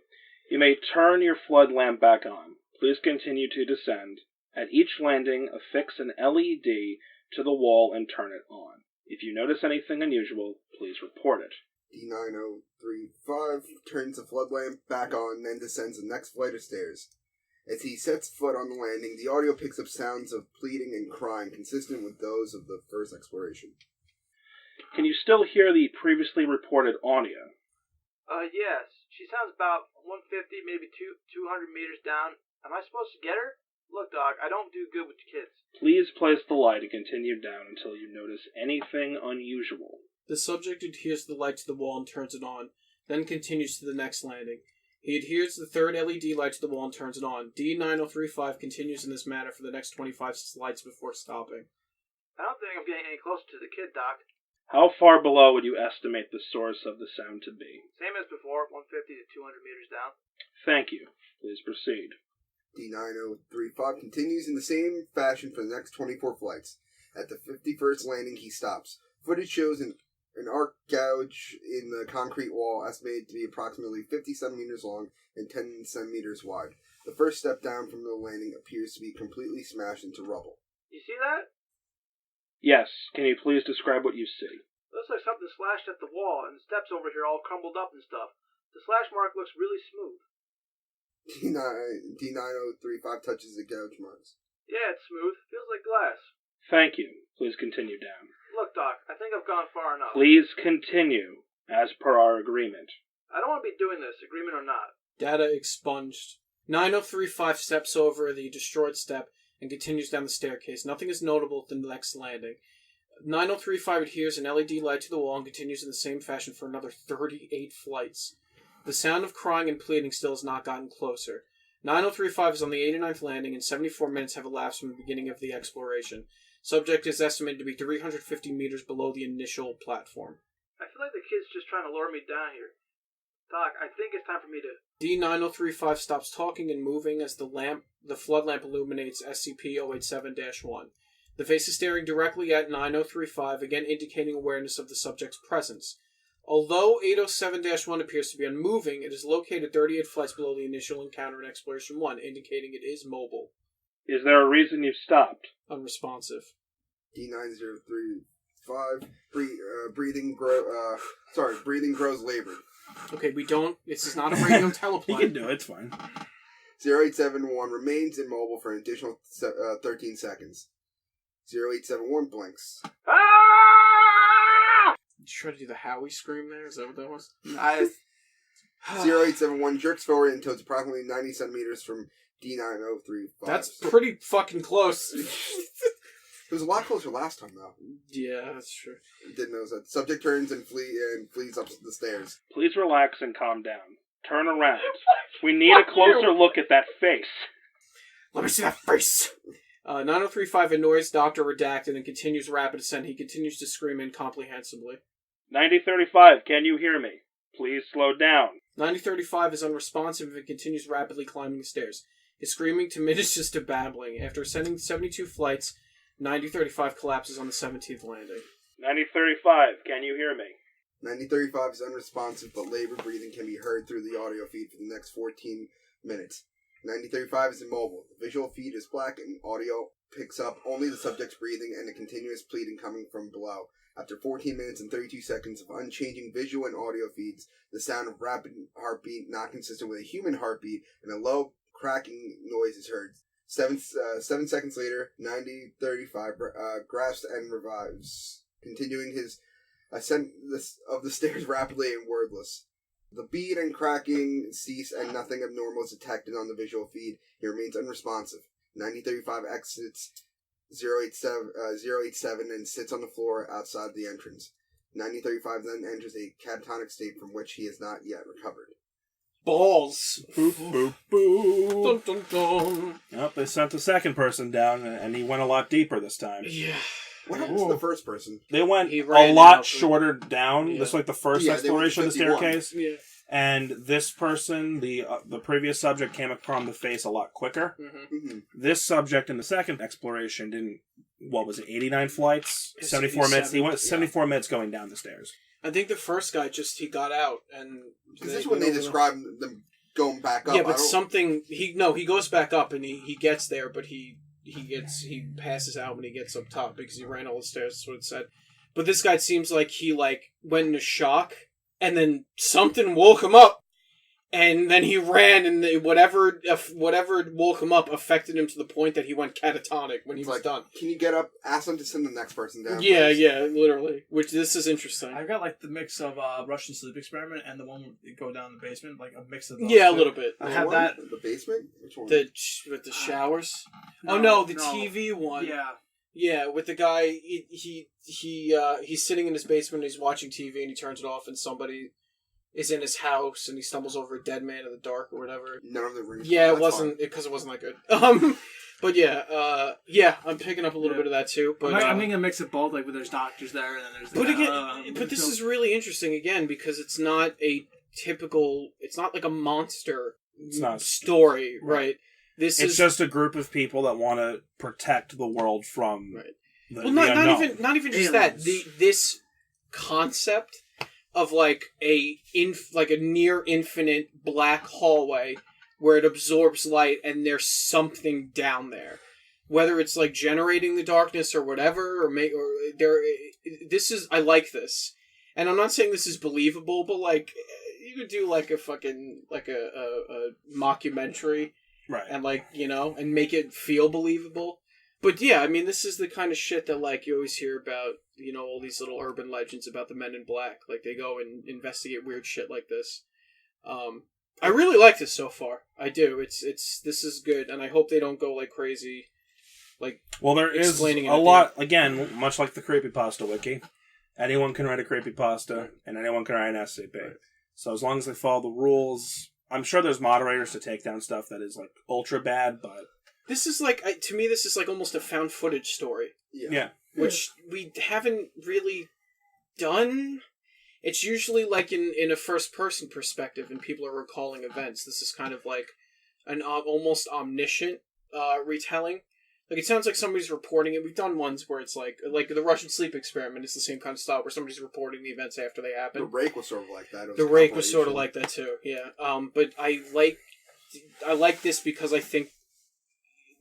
You may turn your flood lamp back on. Please continue to descend. At each landing, affix an LED to the wall and turn it on. If you notice anything unusual, please report it. D9035 turns the flood lamp back on, then descends the next flight of stairs. As he sets foot on the landing, the audio picks up sounds of pleading and crying consistent with those of the first exploration. Can you still hear the previously reported audio? Yes. She sounds about 150, maybe 200 meters down. Am I supposed to get her? Look, Doc, I don't do good with kids. Please place the light and continue down until you notice anything unusual. The subject adheres the light to the wall and turns it on, then continues to the next landing. He adheres the third LED light to the wall and turns it on. D9035 continues in this manner for the next 25 lights before stopping. I don't think I'm getting any closer to the kid, Doc. How far below would you estimate the source of the sound to be? Same as before, 150 to 200 meters down. Thank you. Please proceed. D9035 continues in the same fashion for the next 24 flights. At the 51st landing, he stops. Footage shows an arc gouge in the concrete wall estimated to be approximately 50 centimeters long and 10 centimeters wide. The first step down from the landing appears to be completely smashed into rubble. You see that? Yes. Can you please describe what you see? Looks like something slashed at the wall, and the steps over here all crumbled up and stuff. The slash mark looks really smooth. D9035 touches the gouge marks. Yeah, it's smooth. Feels like glass. Thank you. Please continue down. Look, Doc, I think I've gone far enough. Please continue, as per our agreement. I don't want to be doing this, agreement or not. Data expunged. 9035 steps over the destroyed step and continues down the staircase. Nothing is notable at the next landing. 9035 adheres an LED light to the wall and continues in the same fashion for another 38 flights. The sound of crying and pleading still has not gotten closer. 9035 is on the 89th landing and 74 minutes have elapsed from the beginning of the exploration. Subject is estimated to be 350 meters below the initial platform. I feel like the kid's just trying to lure me down here. Doc, I think it's time for me to... D9035 stops talking and moving as the flood lamp illuminates SCP-087-1. The face is staring directly at 9035, again indicating awareness of the subject's presence. Although 807-1 appears to be unmoving, it is located 38 flights below the initial encounter in Exploration 1, indicating it is mobile. Is there a reason you've stopped? Unresponsive. D9035, breathing grows labored. Okay, this is not a radio teleplan. You can do it, it's fine. 0871 remains immobile for an additional 13 seconds. 0871 blinks. Ah! You try to do the Howie scream there? Is that what that was? 0871 jerks forward until it's approximately 90 centimeters from D9035. That's pretty fucking close. It was a lot closer last time, though. Yeah, that's true. Didn't notice that. Subject turns and flees up the stairs. Please relax and calm down. Turn around. We need a closer look at that face. Let me see that face! 9035 annoys Dr. Redacted and continues rapid ascent. He continues to scream incomprehensibly. 9035, can you hear me? Please slow down. 9035 is unresponsive and continues rapidly climbing the stairs. His screaming diminishes to babbling. After ascending 72 flights, 9035 collapses on the 17th landing. 9035, can you hear me? 9035 is unresponsive, but labored breathing can be heard through the audio feed for the next 14 minutes. 9035 is immobile. The visual feed is black and audio picks up only the subject's breathing and the continuous pleading coming from below. After 14 minutes and 32 seconds of unchanging visual and audio feeds, the sound of rapid heartbeat not consistent with a human heartbeat and a low cracking noise is heard. 7 seconds later, 9035 grasps and revives, continuing his ascent of the stairs rapidly and wordless. The beat and cracking cease and nothing abnormal is detected on the visual feed. He remains unresponsive. 9035 exits 087 and sits on the floor outside the entrance. 9035 then enters a catatonic state from which he has not yet recovered. Balls! Boop, boop, boop. Dun, dun, dun. Yep, they sent the second person down, and he went a lot deeper this time. Yeah. What happened to the first person? They went He a ran lot out. shorter down. Yeah. This is like the first Yeah, they went to exploration of the 51. staircase. Yeah. And this person, the previous subject, came upon the face a lot quicker. Mm-hmm. Mm-hmm. This subject in the second exploration didn't. What was it? 89 flights, It's 74 minutes. He went 77, 74 minutes going down the stairs. I think the first guy he got out and Because this is when they describe them going back up. Yeah, but he goes back up and he gets there, but he passes out when he gets up top because he ran all the stairs. That's what it said. But this guy seems like he went into shock and then something woke him up. And then he ran, and whatever woke him up affected him to the point that he went catatonic when he was done. Can you get up? Ask them to send the next person down. Yeah, please. yeah, literally. Which this is interesting. I've got the mix of Russian sleep experiment and the one where you go down the basement, a mix of those. Yeah, a two. little bit. I have that. The basement? Which one? With the showers. The TV one. Yeah. Yeah, with the guy. He's sitting in his basement. And he's watching TV, and he turns it off, and somebody is in his house, and he stumbles over a dead man in the dark or whatever. None of the rings. Yeah, it wasn't because it wasn't that good. But yeah, I'm picking up a little bit of that too. But I'm making a mix of both, where there's doctors there and then there's. But again, this is really interesting again because it's not a typical. It's not like a monster story, right? It's just a group of people that want to protect the world from. Right. The not even just aliens. that. This concept of a near infinite black hallway where it absorbs light and there's something down there, whether it's generating the darkness or whatever, I like this, and I'm not saying this is believable, but you could do a fucking a mockumentary, right, and and make it feel believable. But yeah, I mean, this is the kind of shit that you always hear about, all these little urban legends about the Men in Black. They go and investigate weird shit like this. I really like this so far. I do. This is good, and I hope they don't go crazy. Well, there is a lot. Again, much like the creepypasta wiki, anyone can write a creepypasta, and anyone can write an SCP. Right. So as long as they follow the rules, I'm sure there's moderators to take down stuff that is ultra bad, but. This is to me, this is almost a found footage story. Yeah. Which we haven't really done. It's usually in a first person perspective and people are recalling events. This is kind of an almost omniscient retelling. It sounds like somebody's reporting it. We've done ones where it's like the Russian sleep experiment is the same kind of style where somebody's reporting the events after they happen. The Rake was sort of like that. The Rake was sort of like that too, yeah. But I like this because I think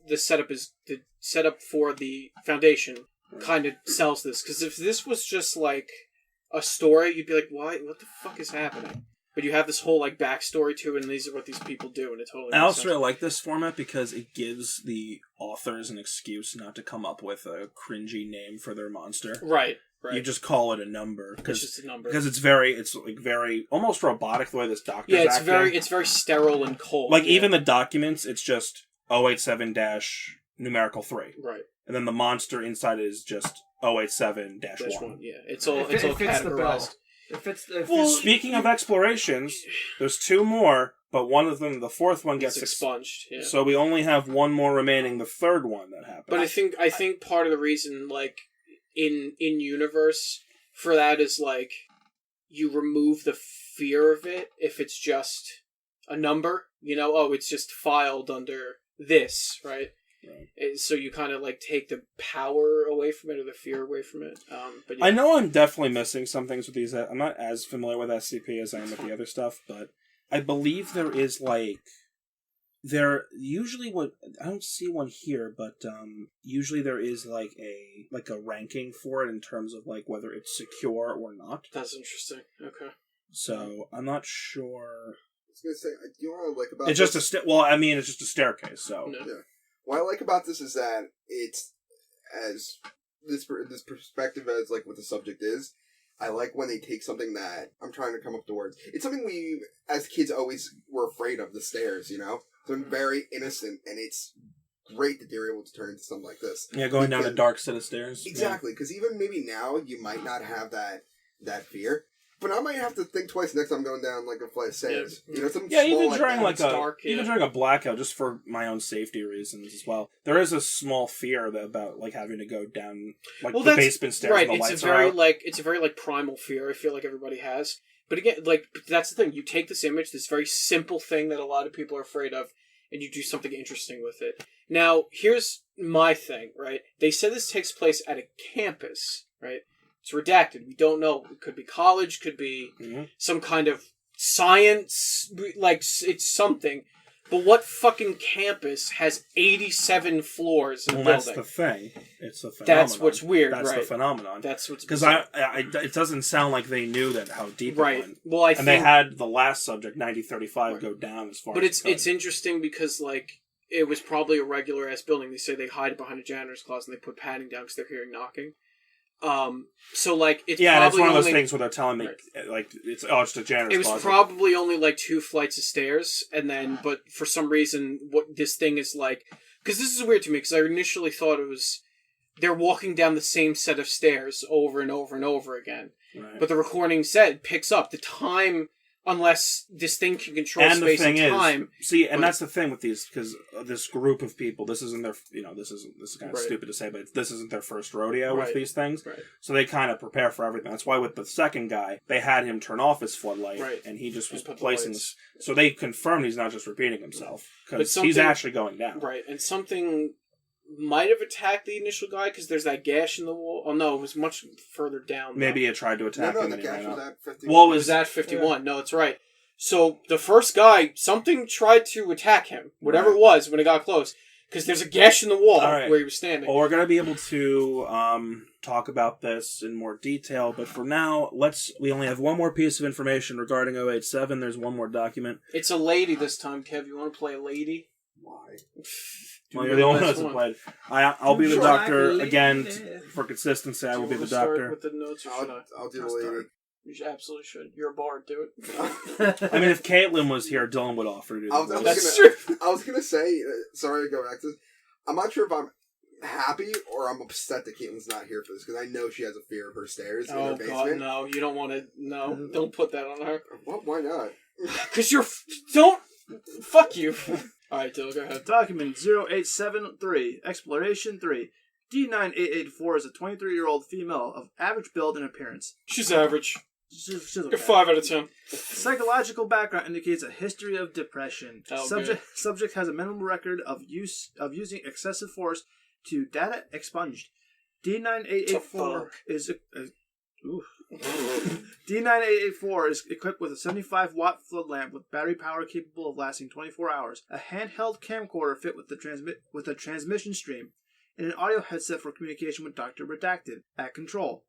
the setup for the Foundation kind of sells this. Because if this was just a story, you'd be like, "Why? What the fuck is happening?" But you have this whole backstory to it, and these are what these people do, and it totally. I also really like this format because it gives the authors an excuse not to come up with a cringy name for their monster. Right. Right. You just call it a number. It's just a number. Because it's very almost robotic the way this doctor's acting. It's very sterile and cold. Even the documents, it's just 087 -3. Right. And then the monster inside it is just 087-1. Yeah, it's all categorized. Speaking of explorations, there's two more, but one of them, the fourth one, gets expunged. Yeah. So we only have one more remaining, the third one that happened. But I think part of the reason, in universe for that is you remove the fear of it if it's just a number. It's just filed under this, right? Right. So you kind of take the power away from it or the fear away from it. But yeah. I know I'm definitely missing some things with these. I'm not as familiar with SCP as I am with the other stuff, but I believe there is there usually I don't see one here, but usually there is a ranking for it in terms of whether it's secure or not. That's interesting. Okay. So I'm not sure. I was gonna say, you know what I like about it's this? just it's just a staircase. So no. Yeah. What I like about this is that it's as this perspective as what the subject is. I like when they take something that I'm trying to come up to words. It's something we as kids always were afraid of, the stairs. Something very innocent, and it's great that they're able to turn into something like this. Yeah, going down a dark set of stairs. Exactly, because even maybe now you might not have that fear, But I might have to think twice next time I'm going down like a flight of stairs. Yeah. You know, something Yeah, small even during that. like It's a dark, yeah. even during a blackout, just for my own safety reasons as well. There is a small fear about like having to go down like the basement stairs right. when the It's lights are out. it's a very primal fear. I feel like everybody has. But again, like that's the thing. You take this image, this very simple thing that a lot of people are afraid of, and you do something interesting with it. Now, here's my thing. Right? They said this takes place at a campus. Right? It's redacted. We don't know. It could be college. Could be some kind of science. Like it's something. But what fucking campus has 87 floors in a building? That's the thing. It's the phenomenon. That's what's weird, That's right. the phenomenon. That's what's because it doesn't sound like they knew that how deep it went. Well, I think they had the last subject 9035 go down as far. But as it's interesting because like it was probably a regular ass building. They say they hide behind a janitor's closet and they put padding down because they're hearing knocking. So like it's and it's one of those only, things where they're telling me like it's just a janitor's it was closet. probably only like 2 flights of stairs, and then but for some reason what this thing is like, because this is weird to me because I initially thought it was they're walking down the same set of stairs over and over and over again, but the recording said picks up the time. Unless this thing can control and space the thing and time. That's the thing with these, because this group of people, this isn't their, this is kind of stupid to say, but this isn't their first rodeo with these things. Right. So they kind of prepare for everything. That's why with the second guy, they had him turn off his floodlight, and he just was placing this. So they confirmed he's not just repeating himself, because he's actually going down. Right, and something might have attacked the initial guy because there's that gash in the wall. Oh no, it was much further down. Maybe it tried to attack him. The gash was at 51. Well, it was at 51. Yeah. No, it's right. So the first guy, something tried to attack him, whatever it was, when it got close, because there's a gash in the wall where he was standing. Well, we're going to be able to talk about this in more detail, but for now, we only have one more piece of information regarding 087. There's one more document. It's a lady this time, Kev. You want to play a lady? Why? Well, you're the only one that's played. I'll be the doctor again for consistency. I will be the doctor. Start with the notes, or should I? I'll do the lady. You absolutely should. You're a bard. Do it. I mean, if Caitlin was here, Dylan would offer to do that. That's true. I was gonna say, sorry to go back to this. I'm not sure if I'm happy or I'm upset that Caitlin's not here for this because I know she has a fear of her stairs in her basement. Oh God, no! You don't want to. No, don't put that on her. What? Why not? Because don't. Fuck you. All right, Dylan, go ahead. Document 0873, Exploration 3. D9884 is a 23-year-old female of average build and appearance. She's average. She's okay. 5 out of 10. Psychological background indicates a history of depression. Subject has a minimal record of using excessive force to data expunged. D9884 is D9884 is equipped with a 75-watt flood lamp with battery power capable of lasting 24 hours, a handheld camcorder fit with a transmission stream, and an audio headset for communication with Dr. Redacted at control.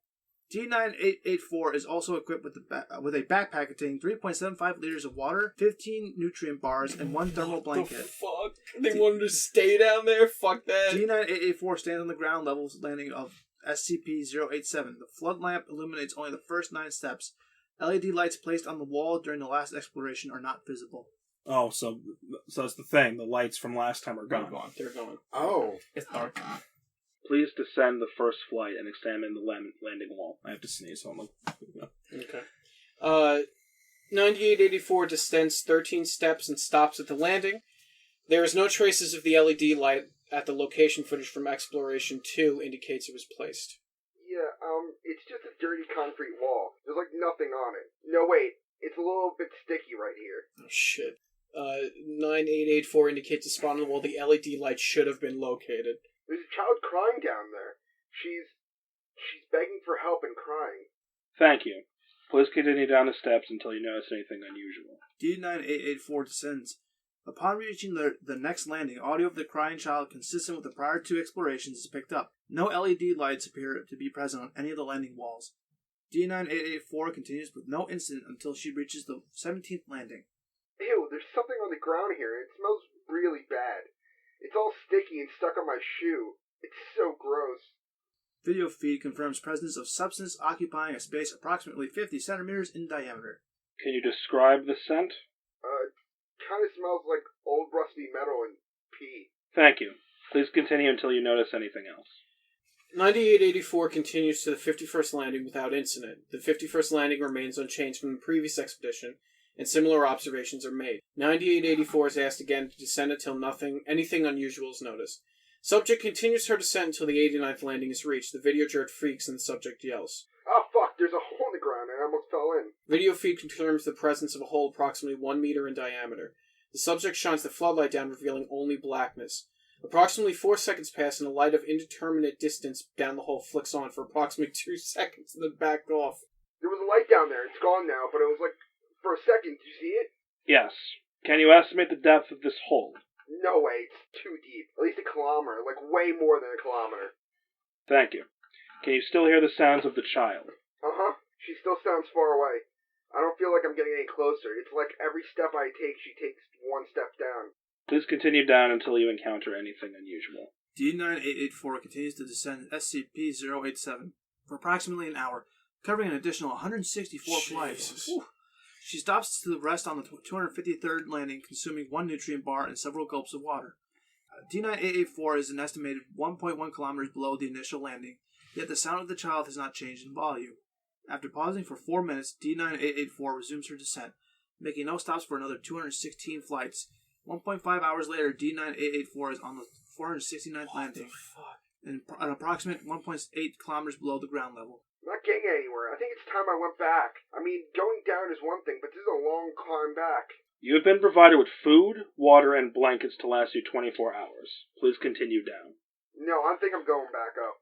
D9884 is also equipped with a backpack containing 3.75 liters of water, 15 nutrient bars, and 1 thermal blanket. The fuck? They wanted to stay down there? Fuck that. D9884 stands on the ground level landing of SCP-087. The flood lamp illuminates only the first 9 steps. LED lights placed on the wall during the last exploration are not visible. Oh, so that's the thing. The lights from last time are gone. They're gone. Oh. It's dark. Please descend the first flight and examine the landing wall. I have to sneeze, so I'm Okay. 9884 descends 13 steps and stops at the landing. There is no traces of the LED light at the location. Footage from Exploration 2 indicates it was placed. Yeah, it's just a dirty concrete wall. There's like nothing on it. No, wait. It's a little bit sticky right here. Oh, shit. 9884 indicates a spot on the wall. The LED light should have been located. There's a child crying down there. She's begging for help and crying. Thank you. Please continue down the steps until you notice anything unusual. D9884 descends. Upon reaching the next landing, audio of the crying child consistent with the prior 2 explorations is picked up. No LED lights appear to be present on any of the landing walls. D9884 continues with no incident until she reaches the 17th landing. Ew, there's something on the ground here. It smells really bad. It's all sticky and stuck on my shoe. It's so gross. Video feed confirms presence of substance occupying a space approximately 50 centimeters in diameter. Can you describe the scent? Kind of smells like old rusty metal and pee. Thank you. Please continue until you notice anything else. 9884 continues to the 51st landing without incident. The 51st landing remains unchanged from the previous expedition, and similar observations are made. 9884 is asked again to descend until anything unusual is noticed. Subject continues her descent until the 89th landing is reached. The video jerk freaks and the subject yells. Oh fuck, there's a hole in the ground and I almost fell in. Video feed confirms the presence of a hole approximately 1 meter in diameter. The subject shines the floodlight down, revealing only blackness. Approximately 4 seconds pass and a light of indeterminate distance down the hole flicks on for approximately 2 seconds and then backed off. There was a light down there, it's gone now, but it was like, for a second, did you see it? Yes. Can you estimate the depth of this hole? No way, it's too deep. At least a kilometer, like way more than a kilometer. Thank you. Can you still hear the sounds of the child? Uh-huh, she still sounds far away. I don't feel like I'm getting any closer. It's like every step I take, she takes one step down. Please continue down until you encounter anything unusual. D9884 continues to descend SCP-087 for approximately an hour, covering an additional 164 flights. She stops to rest on the 253rd landing, consuming 1 nutrient bar and several gulps of water. D9884 is an estimated 1.1 kilometers below the initial landing, yet the sound of the child has not changed in volume. After pausing for 4 minutes, D9884 resumes her descent, making no stops for another 216 flights. 1.5 hours later, D9884 is on the 469th landing, and an approximate 1.8 kilometers below the ground level. I'm not getting anywhere. I think it's time I went back. I mean, going down is one thing, but this is a long climb back. You have been provided with food, water, and blankets to last you 24 hours. Please continue down. No, I think I'm going back up.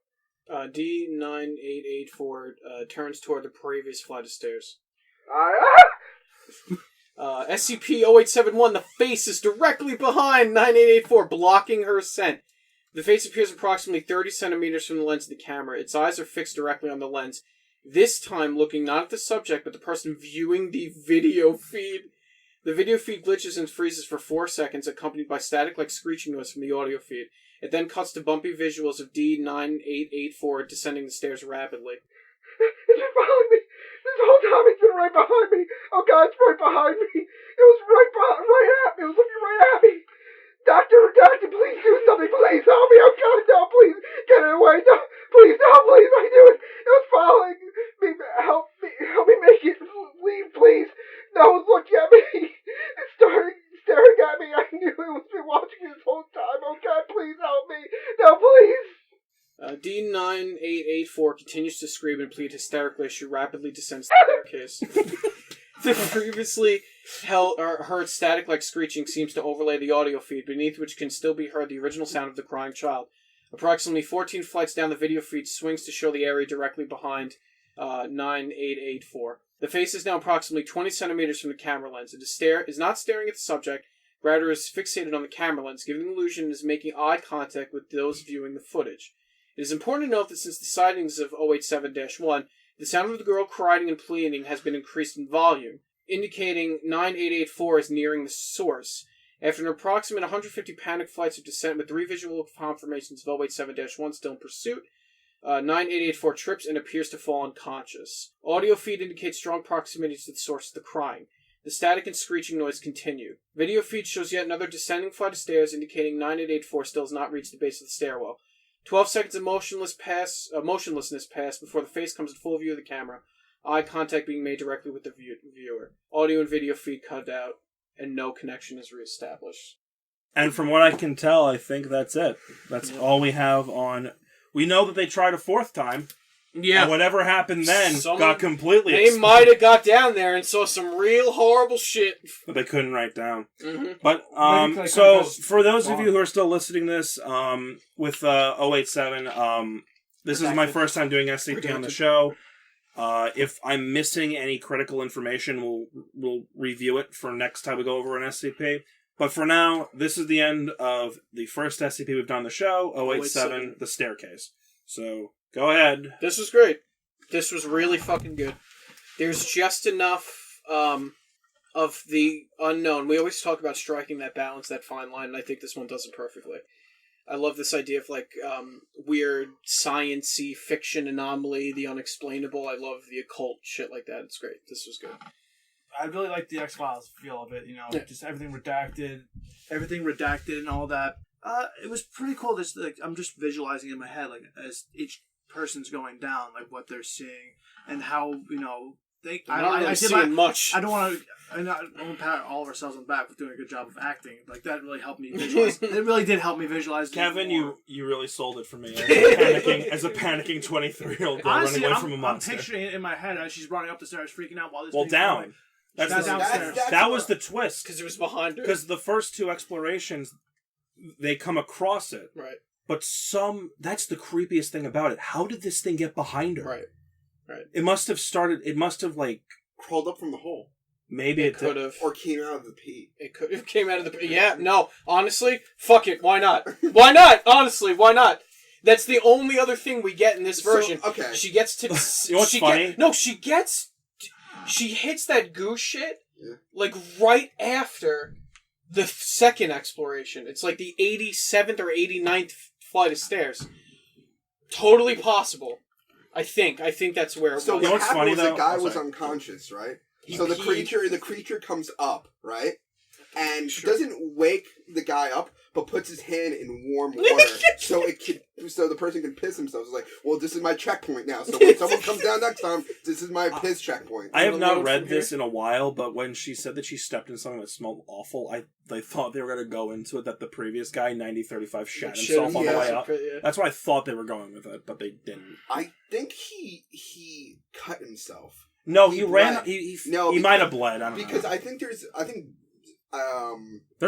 D9884 turns toward the previous flight of stairs. SCP-087-1, the face is directly behind 9884, blocking her ascent. The face appears approximately 30 centimeters from the lens of the camera. Its eyes are fixed directly on the lens, this time looking not at the subject, but the person viewing the video feed. The video feed glitches and freezes for 4 seconds, accompanied by static-like screeching noise from the audio feed. It then cuts to bumpy visuals of D9884 descending the stairs rapidly. It's been following me! This whole time it's been right behind me! Oh god, it's right behind me! It was right at me! It was looking right at me! Doctor, please do something! Please help me! Oh god, no, please! Get it away! No, please, I knew it! It was following me! Help me make it leave, please! No, it was looking at me! It's staring at me! I knew it was been watching me this whole time! Oh god, please help me! No, please! D9884 continues to scream and plead hysterically as she rapidly descends the staircase. The previously heard static-like screeching seems to overlay the audio feed, beneath which can still be heard the original sound of the crying child. Approximately 14 flights down, the video feed swings to show the area directly behind 9884. The face is now approximately 20 centimeters from the camera lens. It is not staring at the subject, rather is fixated on the camera lens, giving the illusion it is making eye contact with those viewing the footage. It is important to note that since the sightings of 087-1, the sound of the girl crying and pleading has been increased in volume, indicating 9884 is nearing the source. After an approximate 150 panic flights of descent with 3 visual confirmations of 087-1 still in pursuit, 9884 trips and appears to fall unconscious. Audio feed indicates strong proximity to the source of the crying. The static and screeching noise continue. Video feed shows yet another descending flight of stairs, indicating 9884 still has not reached the base of the stairwell. 12 seconds of motionlessness pass before the face comes in full view of the camera, eye contact being made directly with the viewer. Audio and video feed cut out, and no connection is reestablished. And from what I can tell, I think that's it. That's all we have on... We know that they tried a 4th time. Yeah. And whatever happened then got completely They might have got down there and saw some real horrible shit. But they couldn't write down. Mm-hmm. But, so, for those of you who are still listening to this, with 087, this is my first time doing SCP on the show. If I'm missing any critical information, we'll review it for next time we go over an SCP. But for now, this is the end of the first SCP we've done on the show, 087, The Staircase. So... Go ahead. This was great. This was really fucking good. There's just enough of the unknown. We always talk about striking that balance, that fine line, and I think this one does it perfectly. I love this idea of like weird science-y fiction anomaly, the unexplainable. I love the occult shit like that. It's great. This was good. I really like the X-Files feel of it, just everything redacted and all that. It was pretty cool. I'm just visualizing in my head, like as each person's going down, like what they're seeing, and how they. They're not really seeing much. I don't want to. I don't pat all of ourselves on the back for doing a good job of acting. Like that really helped me visualize. It really did help me visualize. Kevin, you really sold it for me as a panicking 23-year-old girl running away from a monster. I'm picturing it in my head as she's running up the stairs, freaking out while this. Well, down. Going. That's downstairs. That was the twist because it was behind her. Because the first two explorations, they come across it, right? But that's the creepiest thing about it. How did this thing get behind her? Right. It must have started. It must have crawled up from the hole. Maybe it could have, or came out of the pee. It could have came out of the pee. Yeah, no. Honestly, fuck it. Why not? Why not? Honestly, why not? That's the only other thing we get in this version. So, okay. She gets to. You know what's funny? She hits that goose shit like right after the second exploration. It's like the 87th or 89th flight of stairs. Totally possible. I think that's where it was. So you know what what's happened funny, was though? the guy was unconscious, right? So the creature comes up, right? And doesn't wake the guy up, but puts his hand in warm water so the person can piss themselves. It's like, well, this is my checkpoint now. So when someone comes down next time, this is my piss checkpoint. I have not read this in a while, but when she said that she stepped in something that smelled awful, they thought they were going to go into it that the previous guy, 9035, shat himself on the way up. Yeah. That's why I thought they were going with it, but they didn't. I think he cut himself. No, he ran. He might have bled. I don't know. Because I think there's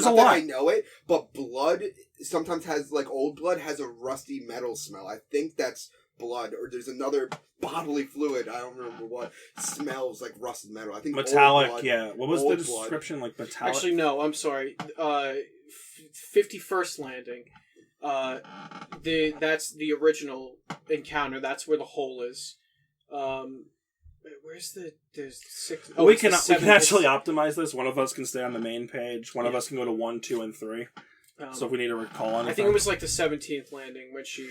a lot. I know it, but blood sometimes has, like, old blood has a rusty metal smell. I think that's blood, or there's another bodily fluid, I don't remember what, smells like rusted metal. I think metallic, old blood, yeah. What was the description? Like metallic? Actually, no, I'm sorry. 51st Landing. That's the original encounter. That's where the hole is. Where's there's 6... Oh, we can actually optimize this. One of us can stay on the main page. One of us can go to 1, 2, and 3. So if we need to recall anything. I think it was like the 17th landing when she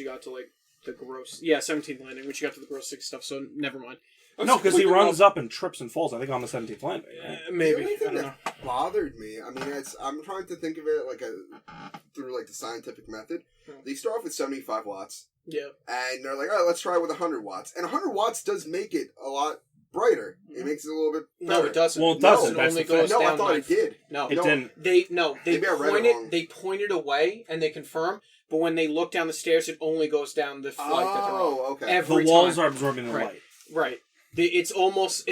got to like the gross... Yeah, 17th landing when she got to the gross 6 stuff, so never mind. No, because he runs up and trips and falls, I think, on the 17th landing. Maybe. The only thing that bothered me, I mean, I'm trying to think of it like through like the scientific method. They start off with 75 watts. Yeah. And they're like, all right, let's try it with 100 watts. And 100 watts does make it a lot brighter. It makes it a little bit better. No, it doesn't. Well, it doesn't. It only goes down. No, I thought it did. No. It didn't. They pointed away and they confirm, but when they look down the stairs, it only goes down the flight that they're on. Oh, okay. Every the walls time. are absorbing the light. Right. It's almost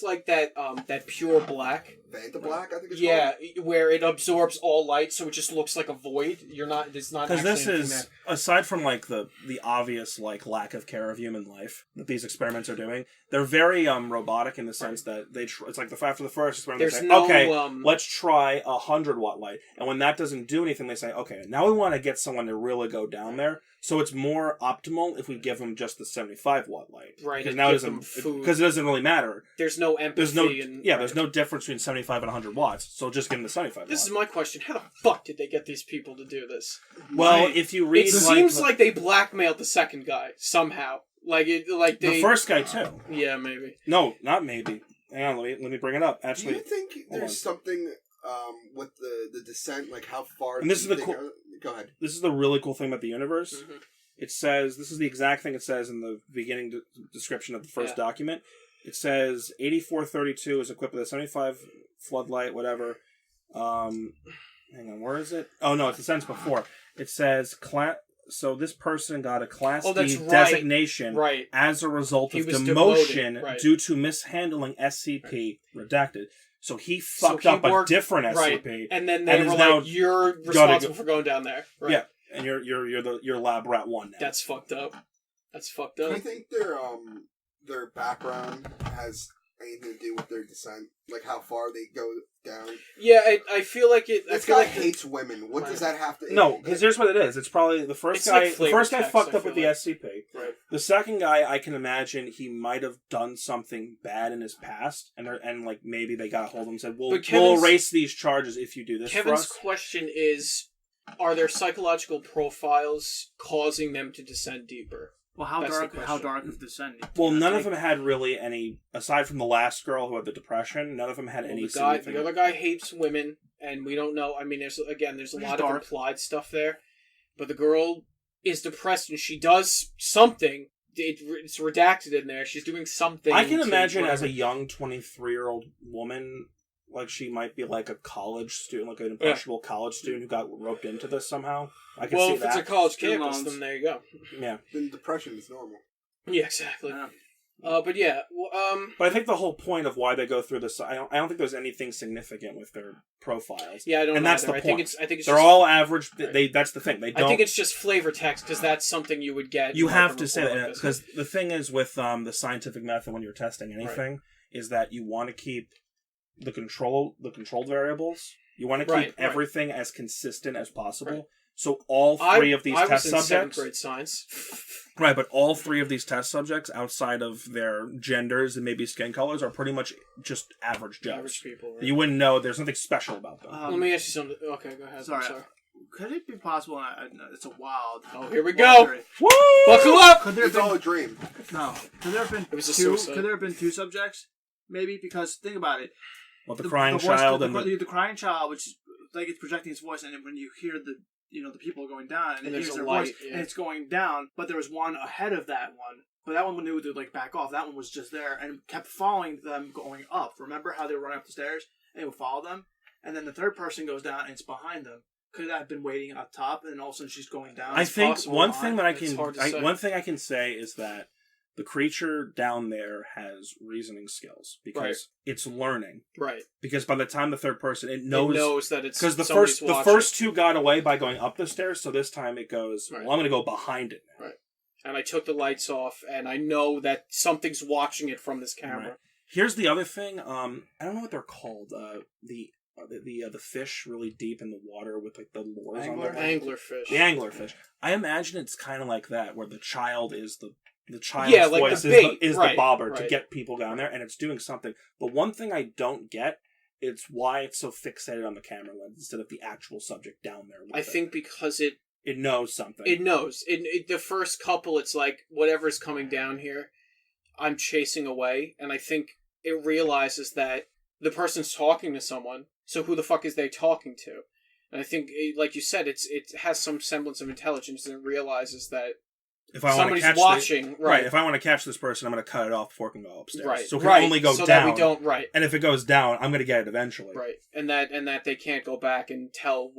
like that pure black. Vanta black, I think it's called. Where it absorbs all light, so it just looks like a void. It's not because this is aside from like the obvious like lack of care of human life that these experiments are doing. They're very robotic in the sense that it's like after the first experiment they say, let's try 100-watt light, and when that doesn't do anything, they say, okay, now we want to get someone to really go down there. So it's more optimal if we give them just the 75-watt light, right? Because now it doesn't really matter. There's no empathy. There's no difference between 75 and 100 watts. So just give them the 75. This is my question: how the fuck did they get these people to do this? Well, if you read, it seems like they blackmailed the second guy somehow. The first guy too. Yeah, maybe. No, not maybe. Hang on, let me bring it up. Actually, do you think there's something with the descent, like how far? And this is Go ahead. This is the really cool thing about the universe. Mm-hmm. It says, this is the exact thing it says in the beginning description of the first document. It says 8432 is equipped with a 75 floodlight, whatever. Hang on, where is it? Oh no, it's the sentence before. It says so this person got a Class D designation as a result of demotion due to mishandling SCP redacted. So he fucked up a different SCP, and then they were like, "You're responsible for going down there." Right. Yeah, and you're Lab Rat 1 now. That's fucked up. Do you think their background has anything to do with their descent, like how far they go down? Yeah, I feel like it. This guy hates women. What does that have to? No, because here's what it is. It's probably the first guy. The first guy fucked up with the SCP. Right. The second guy, I can imagine he might have done something bad in his past, and like maybe they got a hold of him and said, "We'll erase these charges if you do this." Kevin's for us. question is: are their psychological profiles causing them to descend deeper? Well, how dark is descending? Well, none of them had really any, aside from the last girl who had the depression, none of them had any significant... The other guy hates women, and we don't know. I mean, there's a lot of implied stuff there. But the girl is depressed and she does something. It's redacted in there. She's doing something. I can imagine as a young 23-year-old woman, like she might be like a college student, like an impressionable college student who got roped into this somehow. I can see if that. it's a college campus, then there you go. Yeah. Then depression is normal. Yeah, exactly. But I think the whole point of why they go through this, I don't think there's anything significant with their profiles. Yeah, I don't. And know that's either. the point. I think it's they're just, all average. Right. That's the thing. They don't. I think it's just flavor text because that's something you would get. You have to say like that because the thing is with the scientific method when you're testing anything is that you want to keep the controlled variables. You want to keep everything as consistent as possible. Right. So all three of these test subjects. I was in 7th grade science. Right, but all three of these test subjects, outside of their genders and maybe skin colors, are pretty much just average Joes. Average people. Right. You wouldn't know. There's nothing special about them. Let me ask you something. Okay, go ahead. Sorry. Could it be possible? It's a wild. Oh, here we go. Woo! Buckle up. Could there it's all a dream. No. Could there have been it was two? A could there have been two subjects? Maybe because think about it. Well, the crying child and the crying child, which like it's projecting its voice, and when you hear the people going down, and it hears their voice, and it's going down. But there was one ahead of that one, but that one knew to like back off. That one was just there and kept following them going up. Remember how they were running up the stairs and it would follow them, and then the third person goes down and it's behind them. Could that have been waiting up top, and all of a sudden she's going down? I think one thing I can say is that the creature down there has reasoning skills because it's learning. Right. Because by the time the third person, it knows that it's because the first two got away by going up the stairs, so this time it goes. Well, I'm going to go behind it now. Right. And I took the lights off, and I know that something's watching it from this camera. Right. Here's the other thing. I don't know what they're called. The fish really deep in the water with like the lures on them. Anglerfish. The anglerfish. I imagine it's kind of like that, where the child is the child's voice is the bobber to get people down there, and it's doing something. But one thing I don't get is why it's so fixated on the camera lens instead of the actual subject down there. I think because it knows something. It knows. The first couple, it's like, whatever's coming down here, I'm chasing away, and I think it realizes that the person's talking to someone, so who the fuck is they talking to? And I think, like you said, it has some semblance of intelligence, and it realizes that if I somebody's watching, if I want to catch this person, I'm going to cut it off before it can go upstairs. Right. So it can only go so down. That we don't, right. And if it goes down, I'm going to get it eventually. Right. And that they can't go back and tell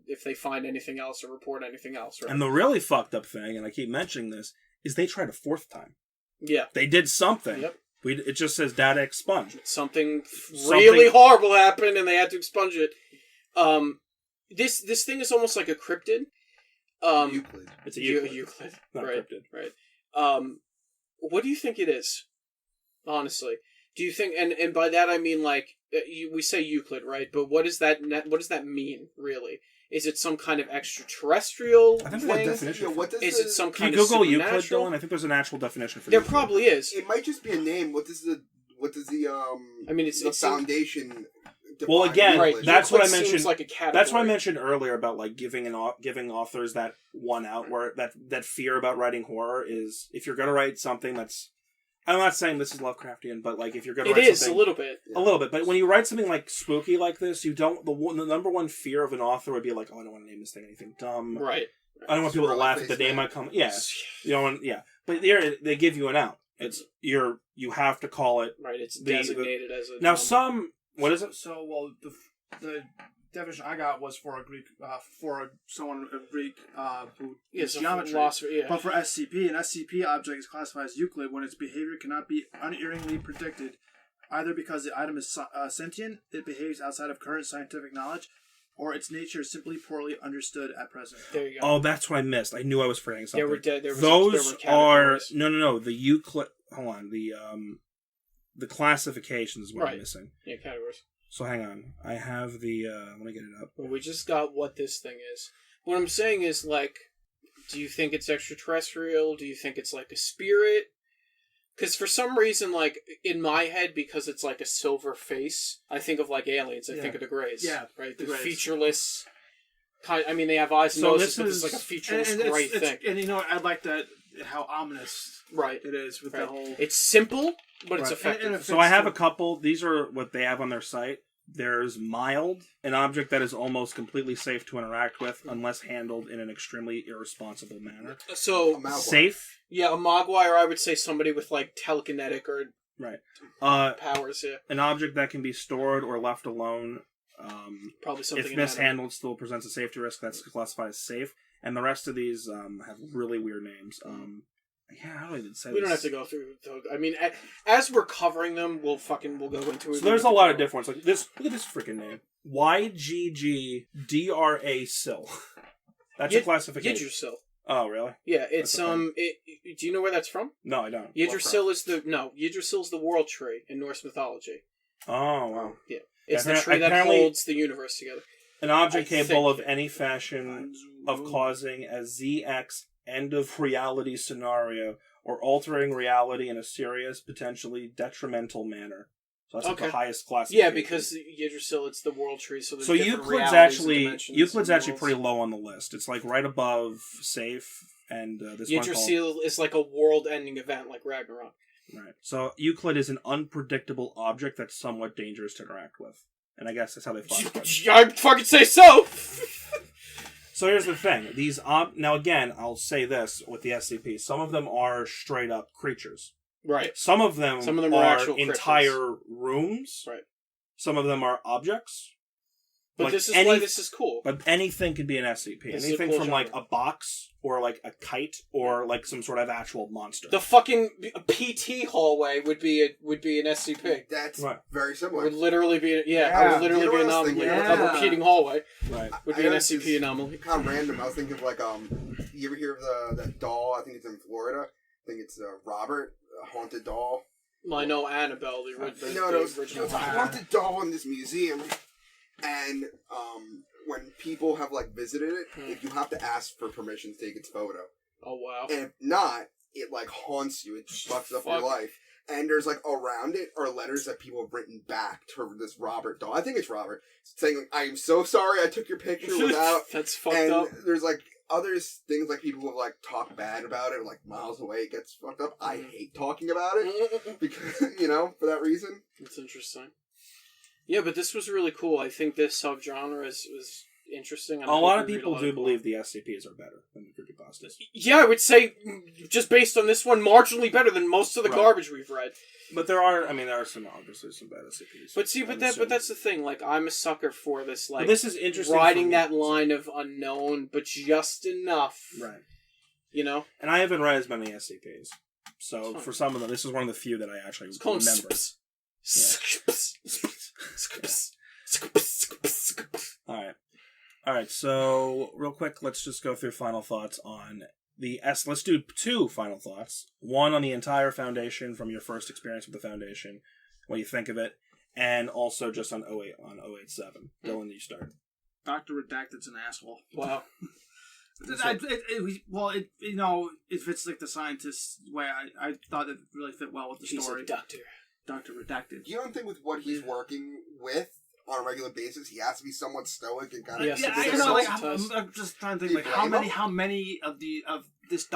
if they find anything else or report anything else. Right. And the really fucked up thing, and I keep mentioning this, is they tried a fourth time. Yeah. They did something. Yep. It just says data expunged. Something really horrible happened, and they had to expunge it. This thing is almost like a cryptid. Euclid. It's a Euclid. Not cryptid. Right. What do you think it is? Honestly, do you think? And by that I mean like we say Euclid, right? But what does that mean really? Is it some kind of extraterrestrial I think thing? there's a definition. Is it some kind of of supernatural? Google Euclid, Dylan? I think there's an actual definition for there Euclid. Probably is. It might just be a name. What does the I mean, it's the foundation. Well, again, right. That's Euclid what I mentioned. Like a category. That's what I mentioned earlier about like giving authors that one out where that fear about writing horror is if you're going to write something that's. I'm not saying this is Lovecraftian, but like if you're going to write something, a little bit. A little bit. But when you write something like spooky like this, you don't. The number one fear of an author would be like, oh, I don't want to name this thing anything dumb. Right. I don't want people to laugh at the name I come. Yeah. You don't. Yeah. But they give you an out. It's you have to call it right. It's designated as a now. What is it? So the definition I got was for a Greek someone of Greek who is geometry. Yeah. But for SCP, an SCP object is classified as Euclid when its behavior cannot be unerringly predicted, either because the item is sentient, it behaves outside of current scientific knowledge, or its nature is simply poorly understood at present. There you go. Oh, that's what I missed. I knew I was forgetting something. Those are no. The Euclid. Hold on. The classification is what I'm missing. Yeah, categories. So hang on. I have the. Let me get it up. Well, we just got what this thing is. What I'm saying is, like, do you think it's extraterrestrial? Do you think it's like a spirit? Because for some reason, like, in my head, because it's like a silver face, I think of like aliens. I think of the Greys. Yeah. Right? The featureless. I mean, they have eyes and noses, but it's like a featureless gray thing. And you know, I like that, how ominous it is with the whole... It's simple, but it's effective. So I have a couple. These are what they have on their site. There's mild, an object that is almost completely safe to interact with unless handled in an extremely irresponsible manner. So, Safe. Yeah, a Mogwai, or I would say somebody with, like, telekinetic or Right. powers, yeah. An object that can be stored or left alone. Probably something if mishandled, still presents a safety risk. That's classified as safe. And the rest of these have really weird names. Yeah, how do I even say We don't have to go through. I mean, as we're covering them, we'll go into it. So there's a lot of difference. Like this, look at this freaking name. YGGDRA-SIL. That's a classification. Yggdrasil. Oh, really? Yeah, it's do you know where that's from? No, I don't. Yggdrasil is the world tree in Norse mythology. Oh, wow. Yeah. It's the tree that holds the universe together. An object capable of any fashion of causing a ZX end of reality scenario or altering reality in a serious, potentially detrimental manner. So that's like the highest classification. Yeah, because Yggdrasil, it's the world tree, so there's Euclid's actually pretty low on the list. It's like right above safe and this Yggdrasil is like a world-ending event, like Ragnarok. Right. So Euclid is an unpredictable object that's somewhat dangerous to interact with. And I guess that's how they classify it. I'd fucking say so! So here's the thing. These now again, I'll say this with the SCP. Some of them are straight up creatures. Right. Some of them are entire rooms. Right. Some of them are objects. But like this is why this is cool. But anything could be an SCP. Anything from like a box or like a kite or like some sort of actual monster. The fucking PT hallway would be an SCP. That's very similar. Would literally be an anomaly. A repeating hallway. Right. Would be an SCP anomaly. Kind of random. I was thinking of like you ever hear of that doll? I think it's in Florida. I think it's Robert, a haunted doll. Well, I know Annabelle, the original. It's a haunted doll in this museum. And when people have like visited it, if you have to ask for permission to take its photo. Oh wow! And if not, it like haunts you. It fucks up your life. And there's like around it are letters that people have written back to this Robert doll. I think it's Robert saying, like, "I am so sorry I took your picture without." That's fucked up. And there's like other things like people have like talk bad about it, like miles away it gets fucked up. I hate talking about it because for that reason. That's interesting. Yeah, but this was really cool. I think this subgenre was interesting. A lot of people do believe the SCPs are better than the creepypastas. Yeah, I would say, just based on this one, marginally better than most of the garbage we've read. But there are some obviously some bad SCPs. But see, but that's the thing. Like, I'm a sucker for this. Like, but this is interesting. Riding that line of unknown, but just enough. Right. You know. And I haven't read as many SCPs, so for some of them, this is one of the few that I actually remember. All right. So real quick, let's just go through final thoughts on the Let's do 2 final thoughts. One on the entire Foundation from your first experience with the Foundation, what you think of it, and also just on 087. Dylan, you start. Dr. Redacted's an asshole. Wow. It fits like the scientist's way. I thought it really fit well with the story. He's a Dr. Redacted. You don't think with what he's working with on a regular basis, he has to be somewhat stoic and kind of... I'm just trying to think, like, how many of this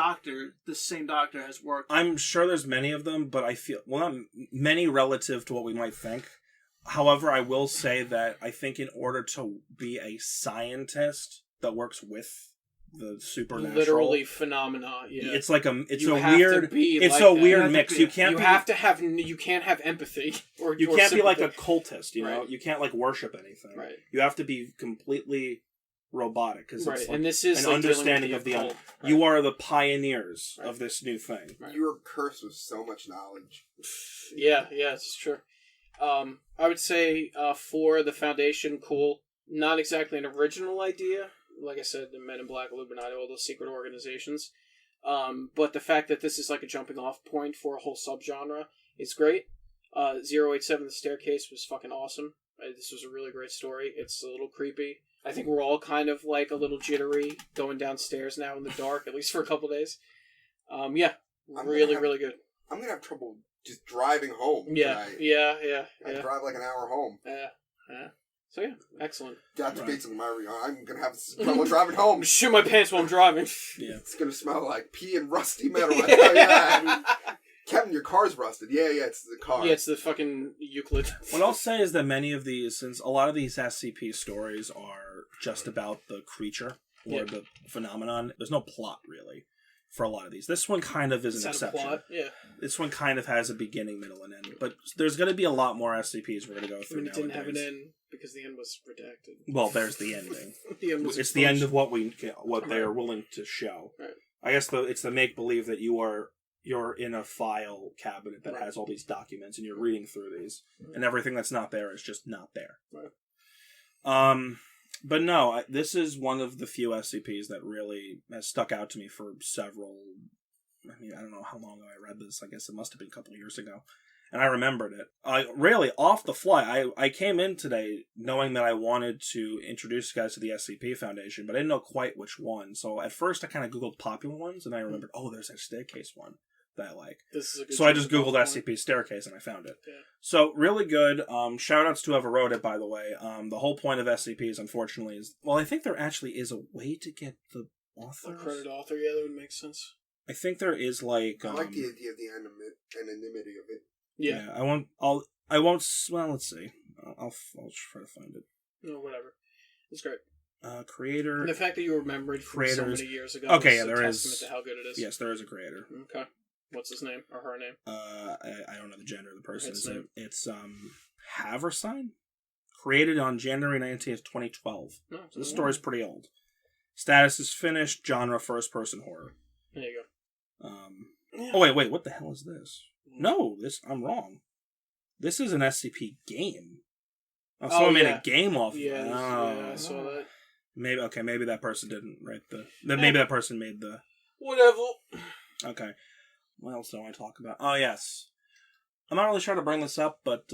same doctor has worked? I'm sure there's many of them, but I feel, not many relative to what we might think. However, I will say that I think in order to be a scientist that works with the supernatural, literally phenomena. Yeah, it's like it's a weird mix. You can't have empathy, or you can't be like a cultist. You can't like worship anything. Right. You have to be completely robotic because it's like and this is an understanding of the. You are the pioneers of this new thing. Right. You are cursed with so much knowledge. Yeah, it's true. I would say for the Foundation, cool. Not exactly an original idea. Like I said, the Men in Black, Illuminati, all those secret organizations. But the fact that this is like a jumping off point for a whole subgenre is great. 087, The Staircase, was fucking awesome. This was a really great story. It's a little creepy. I think we're all kind of like a little jittery going downstairs now in the dark, at least for a couple days. Really good. I'm going to have trouble just driving home tonight. Yeah. I drive like an hour home. Yeah. So yeah, excellent. That's basically my I'm going to have trouble driving home. Shit my pants while I'm driving. Yeah. It's going to smell like pee and rusty metal. I tell you that. Kevin, your car's rusted. Yeah, it's the car. Yeah, it's the fucking Euclid. What I'll say is that many of these, since a lot of these SCP stories are just about the creature or the phenomenon, there's no plot really for a lot of these. This one kind of is an exception. Plot? Yeah. This one kind of has a beginning, middle, and end. But there's going to be a lot more SCPs we're going to go through. It didn't have an end because the end was redacted. Well, there's the ending. The end was it's the end of what they are willing to show. Right. I guess it's the make believe that you're in a file cabinet that has all these documents and you're reading through these, and everything that's not there is just not there. Right. But no, this is one of the few SCPs that really has stuck out to me for several. I mean, I don't know how long ago I read this. I guess it must have been a couple of years ago. And I remembered it. Really, off the fly. I came in today knowing that I wanted to introduce you guys to the SCP Foundation, but I didn't know quite which one. So at first I kind of Googled popular ones, and I remembered, there's a staircase one that I like. So I just Googled SCP Staircase, and I found it. Yeah. So, really good. Shout-outs to whoever wrote it, by the way. The whole point of SCPs, unfortunately, is... Well, I think there actually is a way to get the author. Credit author, yeah, that would make sense. I think there is, like... I like the idea of the anonymity of it. Yeah. I won't, well, let's see. I'll try to find it. No, whatever. It's great. Creator. And the fact that you remembered from so many years ago okay, is there a is. testament to how good it is. Yes, there is a creator. Okay. What's his name? Or her name? I don't know the gender of the person. So it's Haversign? Created on January 19th, 2012. So this story's pretty old. Status is finished. Genre first-person horror. There you go. Oh, wait, what the hell is this? No, I'm wrong. This is an SCP game. Someone made a game off of it. Yeah, I saw that. Maybe that person didn't write maybe that person made the... Whatever. Okay. What else do I want to talk about? Oh, yes. I'm not really sure to bring this up, but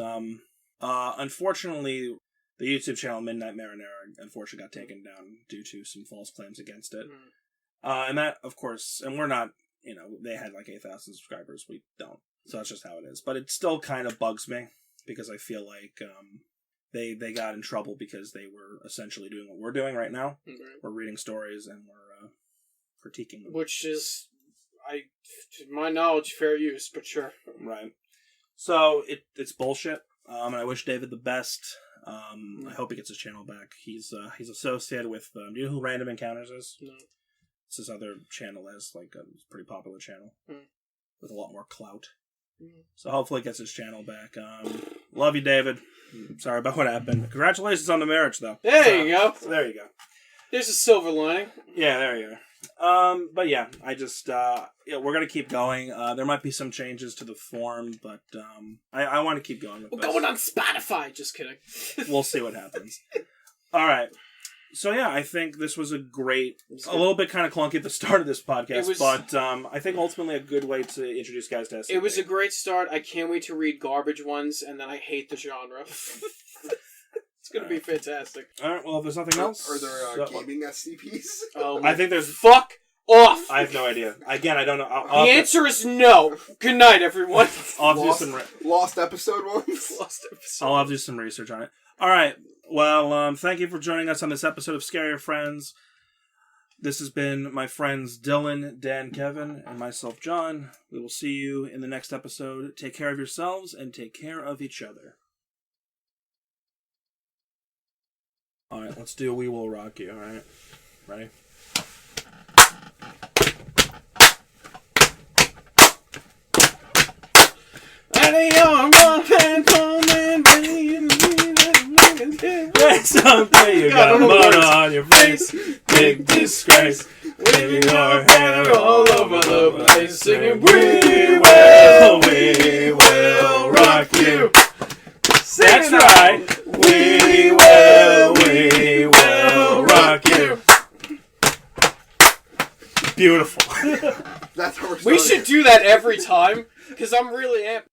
unfortunately, the YouTube channel Midnight Marinara unfortunately got taken down due to some false claims against it. And that, of course, and we're not, they had like 8,000 subscribers. We don't. So that's just how it is. But it still kind of bugs me because I feel like they got in trouble because they were essentially doing what we're doing right now. Right. We're reading stories and we're critiquing them. Which is, to my knowledge, fair use, but sure. Right. So it's bullshit. And I wish David the best. I hope he gets his channel back. He's associated with. Do you know who Random Encounters is? No. It's his other channel as like a pretty popular channel with a lot more clout. So hopefully he gets his channel back. Love you, David. Sorry about what happened. Congratulations on the marriage, though. There you go. There you go. There's a silver lining. Yeah, there you are. But yeah, I just we're gonna keep going. There might be some changes to the form, but I want to keep going with this. We're going on Spotify. Just kidding. We'll see what happens. All right. So yeah, I think this was a little bit kind of clunky at the start of this podcast, but I think ultimately a good way to introduce guys to SCP. It was a great start. I can't wait to read garbage ones, and then I hate the genre. It's going to be fantastic. All right, well, if there's nothing else... Are there gaming SCPs? I think there's... Fuck off! I have no idea. Again, I don't know. The answer is no. Good night, everyone. I'll have to do some... Lost episode ones? Lost episode. I'll have to do some research on it. All right. Well, thank you for joining us on this episode of Scarier Friends. This has been my friends Dylan, Dan, Kevin, and myself, John. We will see you in the next episode. Take care of yourselves and take care of each other. All right, let's do We Will Rock You, all right? Ready? Someday you got mud on your face, big disgrace, waving your hair all over the place, singing, we will rock you. That's right, we will rock you. Beautiful. That's how we should do that every time, because I'm really amped.